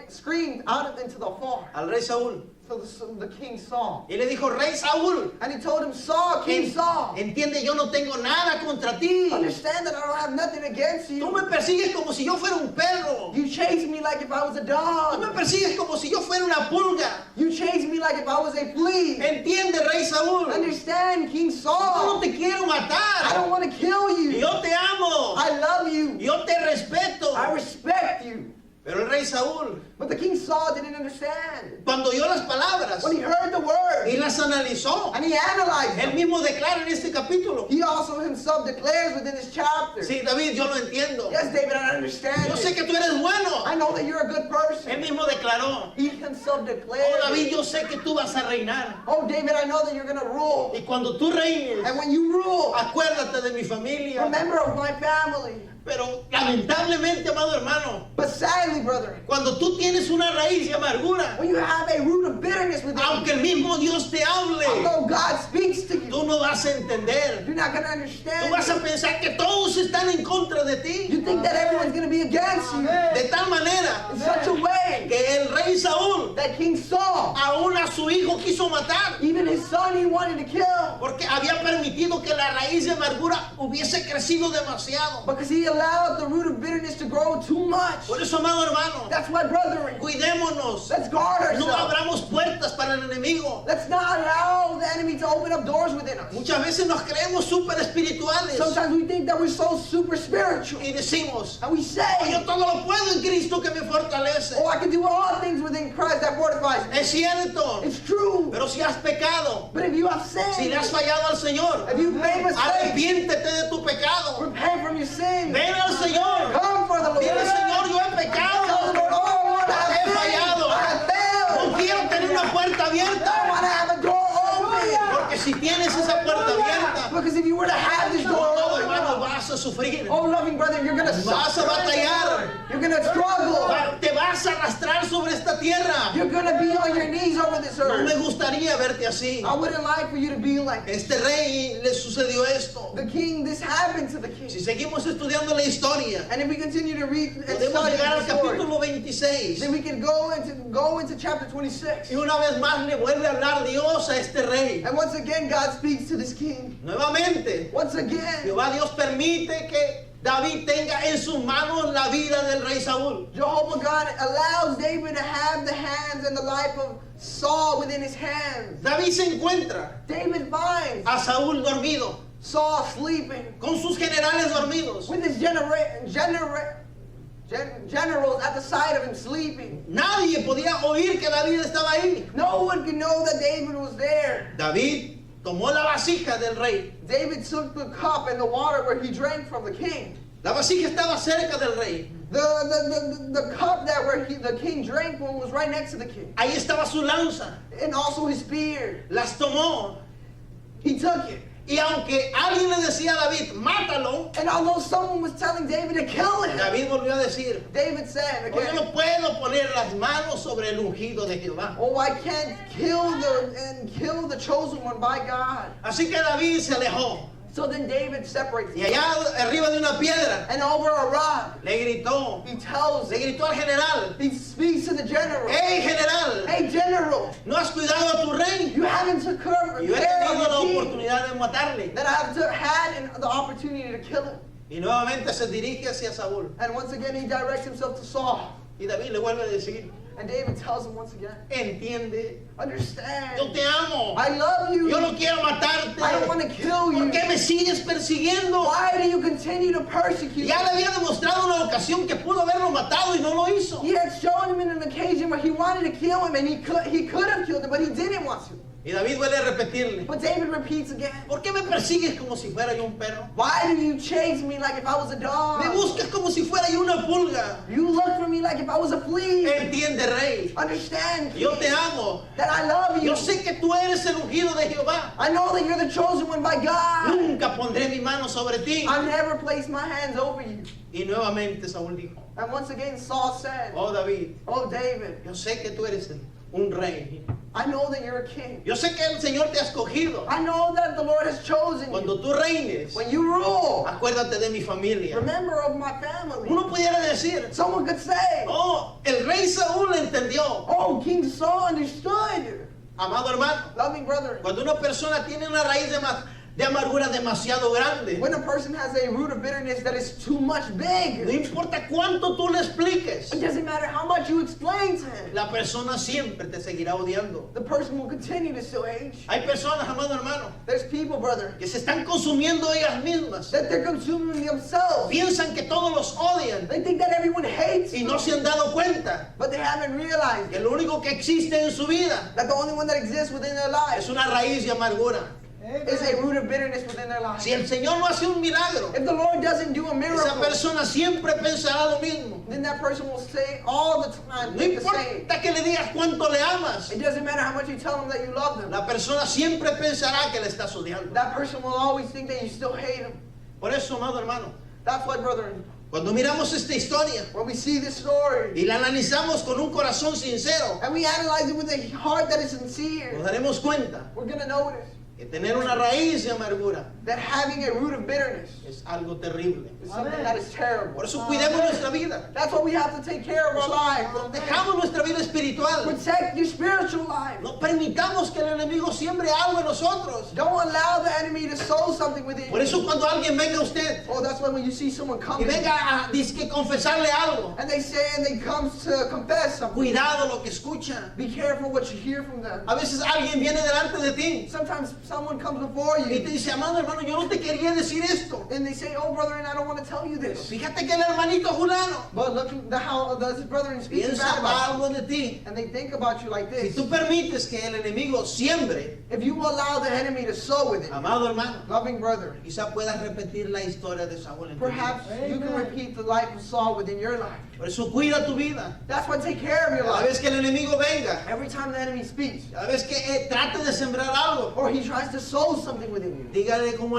screamed out into the far. al rey Saúl. So the king saw. Y le dijo, rey Saúl, And he told him, Saul, King Saul, entiende, yo no tengo nada contra ti. understand that I don't have nothing against Tú you. me persigues como si yo fuera un perro. You chase me like if I was a Tú me dog. persigues como si yo fuera una pulga. You chase me like if I was a flea. Entiende, rey Saúl. Understand, King Yo no Saul, te quiero I matar. don't want to kill you. Yo te amo. I love you. Yo te respeto. I respect you. Pero el rey Saúl, But the King Saul didn't understand. cuando oyó las palabras When he heard the word y las analizó, and he analyzed él them, mismo declara en este capítulo. he also himself declares within this chapter, Sí, David, yo lo entiendo. yes, David, I understand Yo sé it. que tú eres bueno. I know that you're a good Él person. mismo declaró. He himself Oh, declared, David, yo sé que tú vas a reinar. oh, David, I know that you're going to rule. Y cuando tú reines, And when you rule, acuérdate de mi familia. remember of my family. Pero lamentablemente, amado hermano, But sadly, brother, cuando tú tienes una raíz de amargura, when you have a root of bitterness within aunque you, el mismo Dios te hable, although God speaks to you, tú no vas a entender. you're not going to Tú understand vas a it. pensar que todos están en contra de ti. You think that everyone's going to be against you De tal manera in such a way que el rey Saúl that King Saul, aún a su hijo quiso matar. even his son, he wanted to kill Porque había permitido que la raíz de amargura hubiese crecido demasiado. because he allowed the root of bitterness to grow too much. Por eso, amado hermano, That's why, brethren, cuidémonos. let's guard No ourselves. abramos puertas para el enemigo. Let's not allow the enemy to open up doors within us. Muchas veces nos creemos súper espirituales Sometimes we think that we're so super spiritual. y decimos, And we "Oh, yo say, todo lo puedo en Cristo que me fortalece." oh, I can do all things within Christ that fortifies me. Es cierto, It's true. pero si has pecado, But if you have si sinned, le has fallado al Señor, if you've made mistakes, arrepiéntete de tu pecado. repent from your sin. Ven al Señor. Come for the Lord. Dile, Señor, yo he Tell the pecado. Lord, oh Lord, I He have fallado. sinned. I have failed. No quiero tener una puerta I abierta. want to have a door open. Porque si tienes esa puerta abierta, Because if you were to have this door amado hermano, open, vas a sufrir. oh loving brother, you're going to Vas a suffer. batallar. You're going to struggle. Te vas a arrastrar sobre esta tierra. You're going to be on your knees over this No me earth. gustaría verte así. I wouldn't like for you to be like this. Este rey le sucedió esto. The king, this happened to the Si king. seguimos estudiando la historia, And if we continue to read and podemos study llegar al the story, capítulo 26. then we can go into chapter 26. Y una vez más le vuelve a hablar Dios a este rey. And once again, God speaks to this king. Nuevamente, Once again, Jehová Dios permite que David tenga en sus manos la vida del rey Saúl. Jehovah God allows David to have the hands and the life of Saul within his hands. David se encuentra David finds a Saúl dormido, Saul sleeping con sus generales dormidos. with his generals at the side of him sleeping. Nadie podía oír que David estaba ahí. No one could know that David was there. David tomó la vasija del rey. David took the cup and the water where he drank from the king. La vasija estaba cerca del rey. The cup that where the king drank from was right next to the king. Ahí estaba su lanza. And also his spear. Las tomó. He took it. Y aunque alguien le decía a David, mátalo, And although someone was telling David to kill him, David volvió a decir, David said "Oh, yo again, no puedo poner las manos sobre el ungido de Jehová." oh, I can't kill the chosen one by God. Así que David se alejó. So then David separates Y him. allá arriba de una piedra And over a rock, le gritó, he tells le gritó al general, he speaks to the general. "Hey general, Hey, general, ¿no has cuidado a tu rey?" you haven't took care Yo he of tenido la your king oportunidad de matarle. that I have had the opportunity to kill him. Y nuevamente se dirige hacia Saúl. And once again, he directs himself to Saul. Y David le vuelve a decir, And David tells him once again, "Entiende, yo understand, te amo. I love you. Yo no quiero matarte. I don't want to kill ¿Por you. qué me sigues persiguiendo?" Why do you continue to persecute Ya me? le había demostrado una ocasión que pudo haberlo matado y no lo hizo. He had shown him in an occasion where he wanted to kill him, and he could have killed him, but he didn't want to. Y David vuelve a repetirle, But David repeats again, "¿Por qué me persigues como si fuera yo un perro? why do you chase me like if I was a Me dog? buscas como si fuera yo una pulga." You look for me like if I was a flea. Entiende, rey, Understand, yo te king, amo. that I love you. Yo sé que tú eres el ungido de Jehová. I know that you're the chosen one by God. Nunca pondré mi mano sobre ti. I never place my hands over you. Y nuevamente Saúl dijo, And once again Saul said, oh David, "Oh David, yo sé que tú eres un rey. I know that you're a king. Yo sé que el Señor te ha escogido. I know that the Lord has chosen you. Cuando tú reines, When you rule, acuérdate de mi familia." remember of my family." Uno pudiera decir, Someone could say, oh, el rey Saúl entendió. "Oh, King Saul understood." Amado hermano, Loving brethren, cuando una persona tiene una raíz de amargura demasiado grande, when a person has a root of bitterness that is too much no big, importa cuánto tú le expliques, it doesn't matter how much you explain to him. la persona siempre te seguirá odiando. The person will continue to still hate you. Hay personas, amado hermano, There's people, brother, que se están consumiendo ellas mismas. that they're consuming themselves. Piensan que todos los odian They think that everyone hates y you, no se han dado cuenta but they haven't realized que lo único que existe en su vida that the only one that exists within their es lives una raíz de amargura. is a root of bitterness within their lives. Si el Señor no hace un milagro, If the Lord doesn't do a esa miracle, persona siempre pensará lo mismo. then that person will say all the time No the same. importa que le digas cuánto le amas, It doesn't matter how much you tell them that you love them. la persona siempre pensará que le estás odiando. That person will always think that you still hate them. Por eso, amado hermano, That's why, brethren, cuando miramos esta historia when we see this story y la analizamos con un corazón sincero, and we analyze it with a heart that is sincere, nos daremos cuenta we're going to notice que tener una raíz de amargura that having a root of bitterness es algo terrible. is something that is terrible. Por eso cuidemos nuestra vida. That's why we have to take care of our life. Dejamos nuestra vida espiritual. Protect your spiritual life. No permitamos que el enemigo siembre algo en nosotros. Don't allow the enemy to sow something within Por you. eso cuando alguien venga a usted Oh, that's why when you see someone y coming venga a dizque confesarle algo, and they say and they come to confess something, cuidado lo que escucha. be careful what you hear from them. A veces alguien viene delante de ti Sometimes someone comes before y te you dice, amado hermano, yo no te quería decir esto. and they say, "Oh, brother, and I don't want to tell you this." Fíjate que el hermanito fulano But look at how the brother speaking piensa bad about you. algo de ti. And they think about you like Si this. tú permites que el enemigo siembre, If you allow the enemy to sow with it, amado hermano, loving brother, quizá puedas repetir la historia de Saúl en tu vida. perhaps you can repeat the life of Saul within your life. Por eso cuida tu vida. That's why take care of your Cada life. vez que el enemigo venga, Every time the enemy speaks, cada vez que trate de sembrar algo, or he tries to sow something within you, dígale como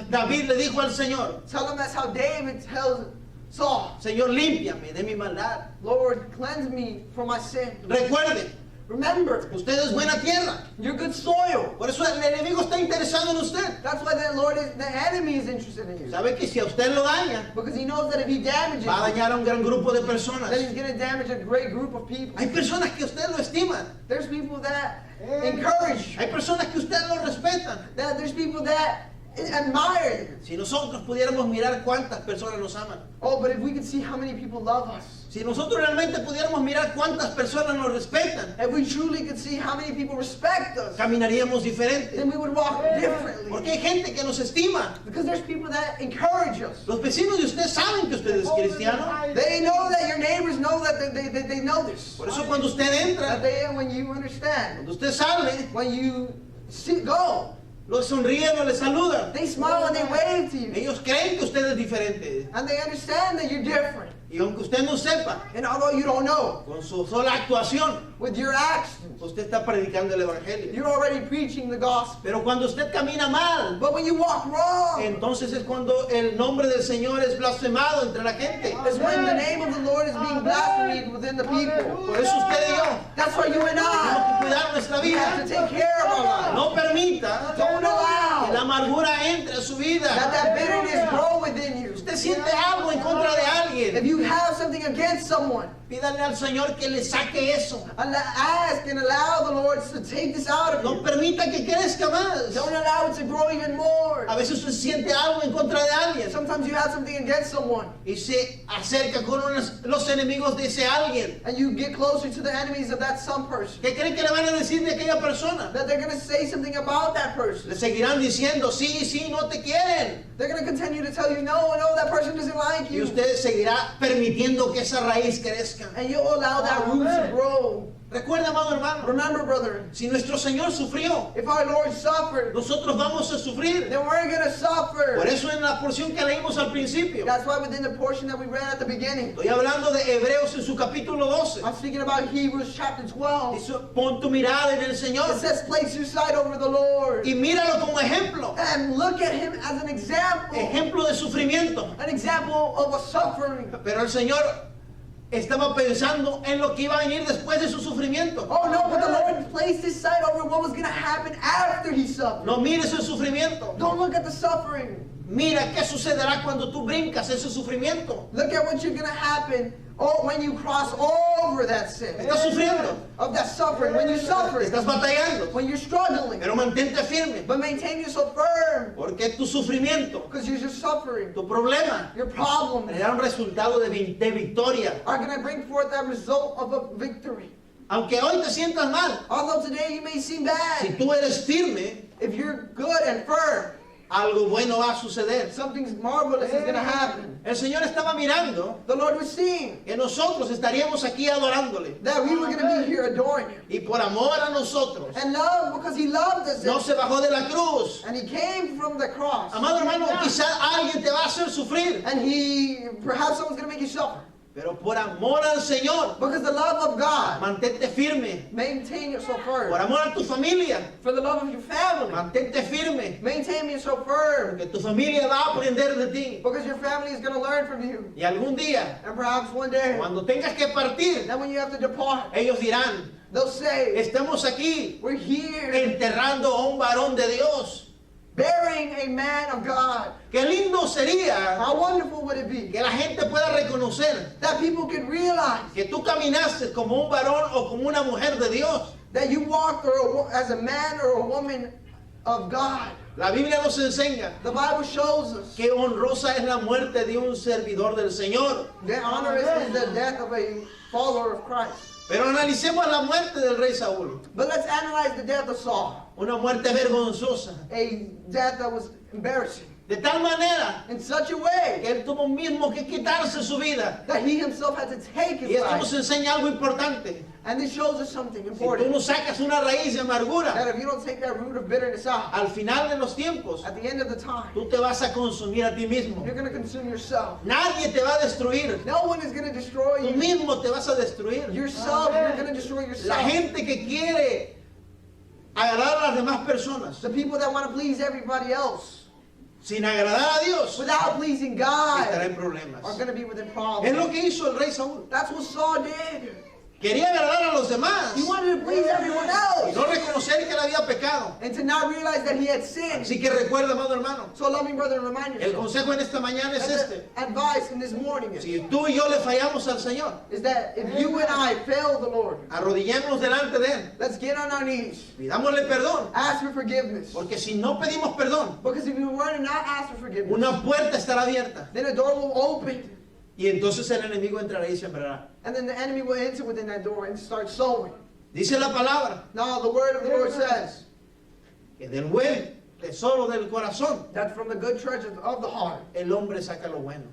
David le dijo al Señor, tell him that's how David tells Saul, Señor, límpiame de mi maldad. "Lord, cleanse me from my sin." Recuerde, Remember, usted es buena tierra. you're good soil. Por eso el enemigo está interesado en usted. That's why the enemy is interested in you. Sabe que si a usted lo daña, Because he knows that if he damages va a you, dañar a un gran grupo de personas. then he's going to damage a great group of people. Hay personas que usted lo estima. There's people that encourage you. Hay personas que usted lo respetan. There's people that admire you. Si nosotros pudiéramos mirar cuántas personas nos aman. Oh, but if we could see how many people love us, Si nosotros realmente pudiéramos mirar cuántas personas nos respetan, if we truly could see how many people respect us, caminaríamos diferente. then we would walk differently. Porque hay gente que nos estima. Because there's people that encourage us. Los vecinos de usted saben que usted es cristiano. They know that your neighbors know that they know this. Por eso cuando usted That entra, when you understand, cuando usted sale, when you go, los sonríen o les saludan. they smile and they wave to you. Ellos creen que usted es diferente. And they understand that you're different. Y aunque usted no sepa, And although you don't know, con su sola actuación, with your actions, usted está predicando el evangelio. you're already preaching the gospel. Pero cuando usted camina mal, But when you walk wrong, entonces es cuando el nombre del Señor es blasfemado entre la gente. it's when the name of the Lord is being blasphemed within the people. Por eso usted y yo That's why you and tenemos I, que cuidar nuestra we have to vida. take care of our lives. No permita Don't que la allow amargura entre a su that vida. bitterness grow within you. Usted siente algo en contra de If alguien, you have something against someone, pídale al Señor que le saque eso. ask and allow the Lord to take this out of No you. permita que crezca más. Don't allow it to grow even more. A veces usted siente algo en contra de alguien Sometimes you have something against someone, y se acerca con los enemigos de ese alguien. and you get closer to the enemies of that some person. ¿Qué creen que le van a decir de aquella persona? That they're going to say something about that person. Le seguirán diciendo, sí, sí, no te quieren. They're going to continue to tell you, no, that person doesn't like Y you. usted seguirá permitiendo que esa raíz crezca. And you'll allow that root to grow. know. Recuerda, amado hermano, Remember, brother, si nuestro Señor sufrió, if our Lord suffered, nosotros vamos a sufrir. then we're going to suffer. Por eso en la porción que leímos al principio, That's why within the portion that we read at the beginning, estoy hablando de Hebreos en su capítulo 12. I'm speaking about Hebrews chapter 12. Dice, pon tu mirada en el Señor It says, place your sight over the Lord. y míralo como ejemplo. And look at him as an example. Ejemplo de sufrimiento. An example of a suffering. Pero el Señor estaba pensando en lo que iba a venir después de su sufrimiento. Oh no, but the Lord placed his sight over what was going to happen after he suffered. No mires el sufrimiento. Don't look at the suffering. Mira qué sucederá cuando tú brincas ese sufrimiento. Look at what's going to happen when you cross over that sin. Estás sufriendo. Of that suffering. When you suffer. Estás batallando. When you're struggling. Pero mantente firme. But maintain yourself firm. Porque tu sufrimiento, Because you're just suffering. tu problema, Your problem tendrá un resultado de victoria. are going to bring forth that result of a victory. Aunque hoy te sientas mal, Although today you may seem si bad, tú eres firme, if you're good and firm, algo bueno va a suceder. something marvelous is going to happen. El Señor estaba mirando The Lord was seeing que nosotros estaríamos aquí adorándole. that we were going to be here adoring Him. Y por amor a nosotros, And love, because He loved us. no se bajó de la cruz. And He came from the cross. Amado hermano, quizá alguien te va a hacer sufrir. And perhaps someone's going to make you suffer. Pero por amor al Señor, Because the love of God, mantente firme. maintain yourself Por firm. amor a tu familia, For the love of your family, mantente firme. maintain yourself firm. Que tu familia va a aprender de ti. Because your family is going to learn from you. Y algún día, And perhaps one day, cuando tengas que partir, then when you have to depart, ellos dirán, they'll say, estamos aquí we're here enterrando a un varón de Dios. burying a man of God. Qué lindo sería How wonderful would it be que la gente pueda reconocer that people could realize que tú caminaste como un varón o como una mujer de Dios. that you walked as a man or a woman of God. La Biblia nos enseña The Bible shows us que honrosa es la muerte de un servidor del Señor. that honor is the death of a follower of Christ. Pero analicemos la muerte del rey Saúl. But let's analyze the death of Saul. Una muerte vergonzosa. A death that was embarrassing. De tal manera In such a way que él tuvo mismo que quitarse su vida. that he himself had to take Y his esto nos life. enseña algo importante. And this shows us something Si tú important. no sacas una raíz de amargura, That if you don't take that root of bitterness out, al final de los tiempos, at the end of the time, tú te vas a consumir a ti mismo. you're going to consume yourself. Nadie te va a destruir. No one is going to destroy Tú you. mismo te vas a destruir. Yourself, you're going to destroy La yourself. gente que quiere agradar a las demás personas The people that want to please everybody else sin agradar a Dios without pleasing estará en God problemas. are going to be within Es problems. lo que hizo el rey Saúl. That's what Saul did. Quería agradar a los demás He wanted to please everyone y else no reconocer que él había pecado. and to not realize that he had sinned. Así que recuerda, amado hermano, So, loving brother, remind el yourself. consejo en esta mañana es that este. the advice in this morning Si tú y yo le fallamos al Señor, is that if you and I fail the Lord, arrodillémonos delante de Él, let's get on our knees, pidámosle perdón, ask for forgiveness. porque si no pedimos perdón, Because if you were to not ask for forgiveness, una puerta estará abierta then a door will open, y entonces el enemigo entrará y sembrará. and then the enemy will enter within that door and start sowing. Dice la palabra Now, the word of the Lord says que del buen tesoro del corazón that from the good treasure of the heart, el hombre saca lo bueno.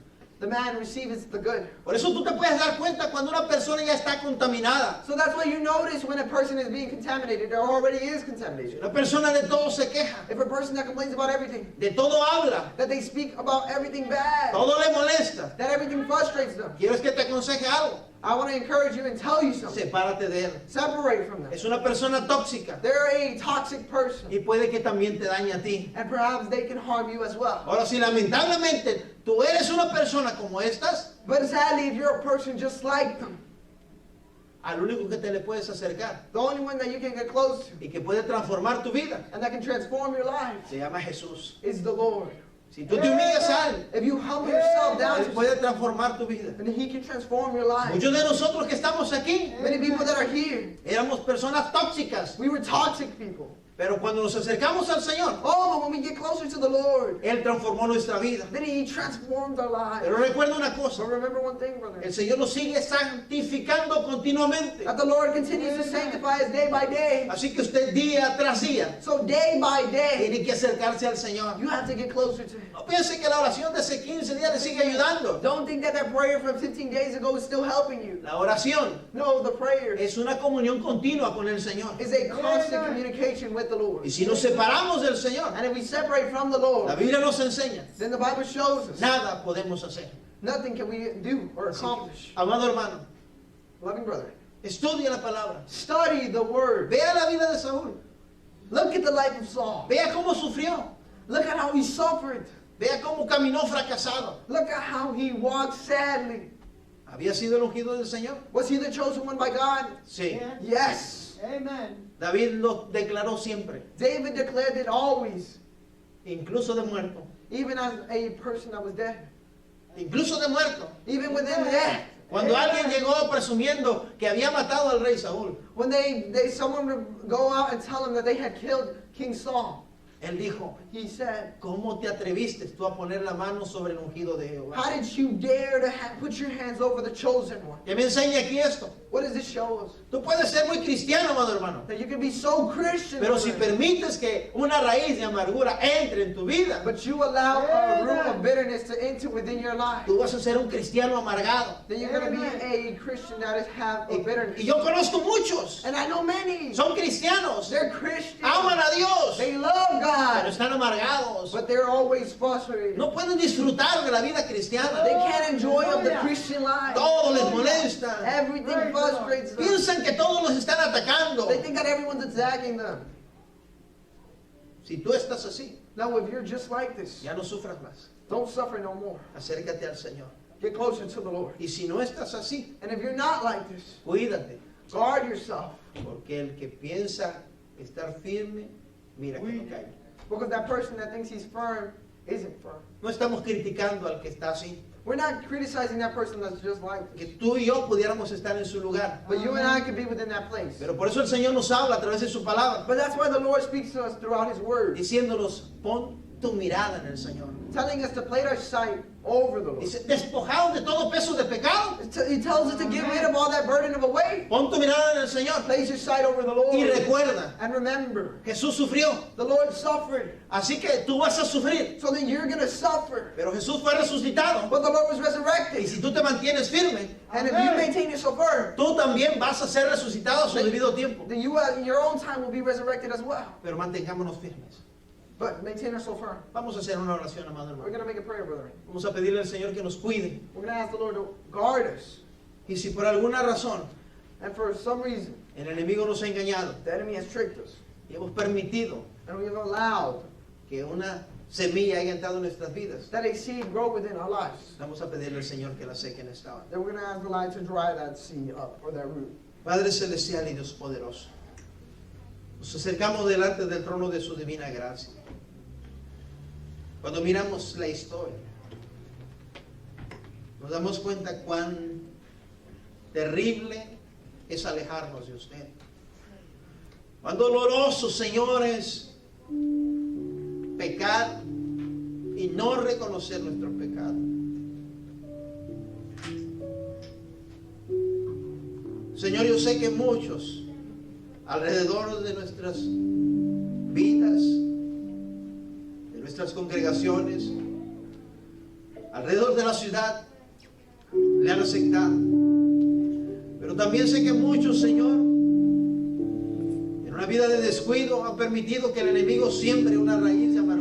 the man receives the good. Por eso tú te puedes dar cuenta cuando una persona ya está contaminada. So that's why you notice when a person is being contaminated or already is contaminated. Una persona de todo se queja, If a person that complains about everything, de todo habla, that they speak about everything bad, todo le molesta. that everything frustrates them, ¿Quieres que te aconseje algo? I want to encourage you and tell you something. Sepárate de él. Separate from them. Es una persona tóxica They're a toxic person, y puede que también te dañe a ti. and perhaps they can harm you as well. Ahora, si lamentablemente tú eres una persona como estas, But sadly, if you're a person just like them, al único que te le puedes acercar the only one that you can get close to y que puede transformar tu vida and that can transform your life se llama Jesús. is the Lord. Si tú te humillas a Él, If you humble yourself down Él to puede transformar tu vida. then He can transform your life. Muchos de nosotros que estamos aquí Many people that are here, éramos personas tóxicas. we were toxic people. Pero cuando nos acercamos al Señor, Oh, but when we get closer to the Lord, Él transformó nuestra vida. then He transforms our lives. Pero recuerda una cosa, So remember one thing, brother. el Señor nos sigue santificando continuamente. That the Lord continues to sanctify us day by day. Así que usted día tras día So day by day, tiene que acercarse al Señor. you have to get closer to Him. No piense que la oración de hace 15 días le sigue ayudando. Don't think that that prayer from 15 days ago is still helping you. La oración No, the prayer es una comunión continua con el Señor. is a constant communication with the Lord. Y si nos separamos del Señor, And if we separate from the la Lord, Biblia nos enseña, then the Bible shows us nada podemos hacer. nothing can we do or accomplish. Amado hermano, Loving brother, estudie la palabra. study the Word. Vea la vida de Saúl. Look at the life of Saul. Vea cómo sufrió. Look at how he suffered. Vea cómo caminó fracasado. Look at how he walked sadly. ¿Había sido el ungido del Señor? Was he the chosen one by God? Sí. Yes. Amen. David lo declaró siempre, David declared it always, incluso de muerto. even as a person that was dead. Incluso de muerto. Even within death. Cuando alguien llegó presumiendo que había matado al rey Saúl, When someone would go out and tell him that they had killed King Saul, él dijo, he said, ¿cómo te atreviste tú a poner la mano sobre el ungido de Jehová? how did you dare to put your hands over the chosen one? ¿Qué me enseña aquí esto? What does this show us? Tú puedes ser muy cristiano, amado hermano, That you can be so Christian, pero si brother, permites que una raíz de amargura entre en tu vida, but you allow a root of bitterness to enter within your life, tú vas a ser un cristiano amargado. then you're going to be a Christian that have a bitterness. Y yo conozco muchos, And I know many. son cristianos, They're Christians. aman a Dios, They love pero God, están amargados. but they're always frustrated. No pueden disfrutar de la vida cristiana. They can't enjoy of the Christian life. Todo les molesta. Everything frustrates them. Piensan que todos los están atacando. They think that everyone's attacking them. Si tú estás así, No, if you're just like this, ya no sufras más. don't suffer no more. Acércate al Señor. Get closer to the Lord. Y si no estás así, And if you're not like this, cuídate. guard yourself. Porque el que piensa estar firme, mira que no cae. Because that person that thinks he's firm isn't firm. No estamos criticando al que está así. We're not criticizing that person that's just like Que this. tú y yo pudiéramos estar en su lugar. But you and I could be within that place. Pero por eso el Señor nos habla a través de su palabra, But that's why the Lord speaks to us throughout His Word, diciéndonos, pon tu mirada en el Señor. telling us to place our sight over the Lord. Dice, despojados de todo peso de pecado, He tells us to get rid of all that burden of a weight. pon tu mirada en el Señor. Place your sight over the Lord. Y recuerda, And remember, Jesús sufrió, the Lord suffered, así que tú vas a sufrir. so then you're going to suffer. Pero Jesús fue resucitado. But the Lord was Y resurrected. si tú te mantienes firme, And if you maintain yourself firm, tú también vas a ser resucitado a su debido tiempo. then you in your own time will be resurrected as well. Pero mantengámonos firmes. But maintain yourself firm. Vamos a hacer una oración, amado We're hermano. going to make a prayer, brother. Vamos a pedirle al Señor que nos cuide. We're going to ask the Lord to guard us. Y si por alguna razón And for some reason, el enemigo nos ha engañado the enemy has tricked us. y hemos permitido And we have allowed que una semilla haya entrado en nuestras vidas, that a seed grow within our lives. vamos a pedirle al Señor que la seque en esta hora. Then we're going to ask the Lord to dry that seed up, or that root. Padre Celestial y Dios poderoso, nos acercamos delante del trono de su divina gracia. Cuando miramos la historia, nos damos cuenta cuán terrible es alejarnos de usted. Cuán doloroso, señores, pecar y no reconocer nuestro pecado. Señor, yo sé que muchos alrededor de nuestras vidas, de nuestras congregaciones, alrededor de la ciudad, le han aceptado. Pero también sé que muchos, Señor, en una vida de descuido han permitido que el enemigo siembre una raíz de amargura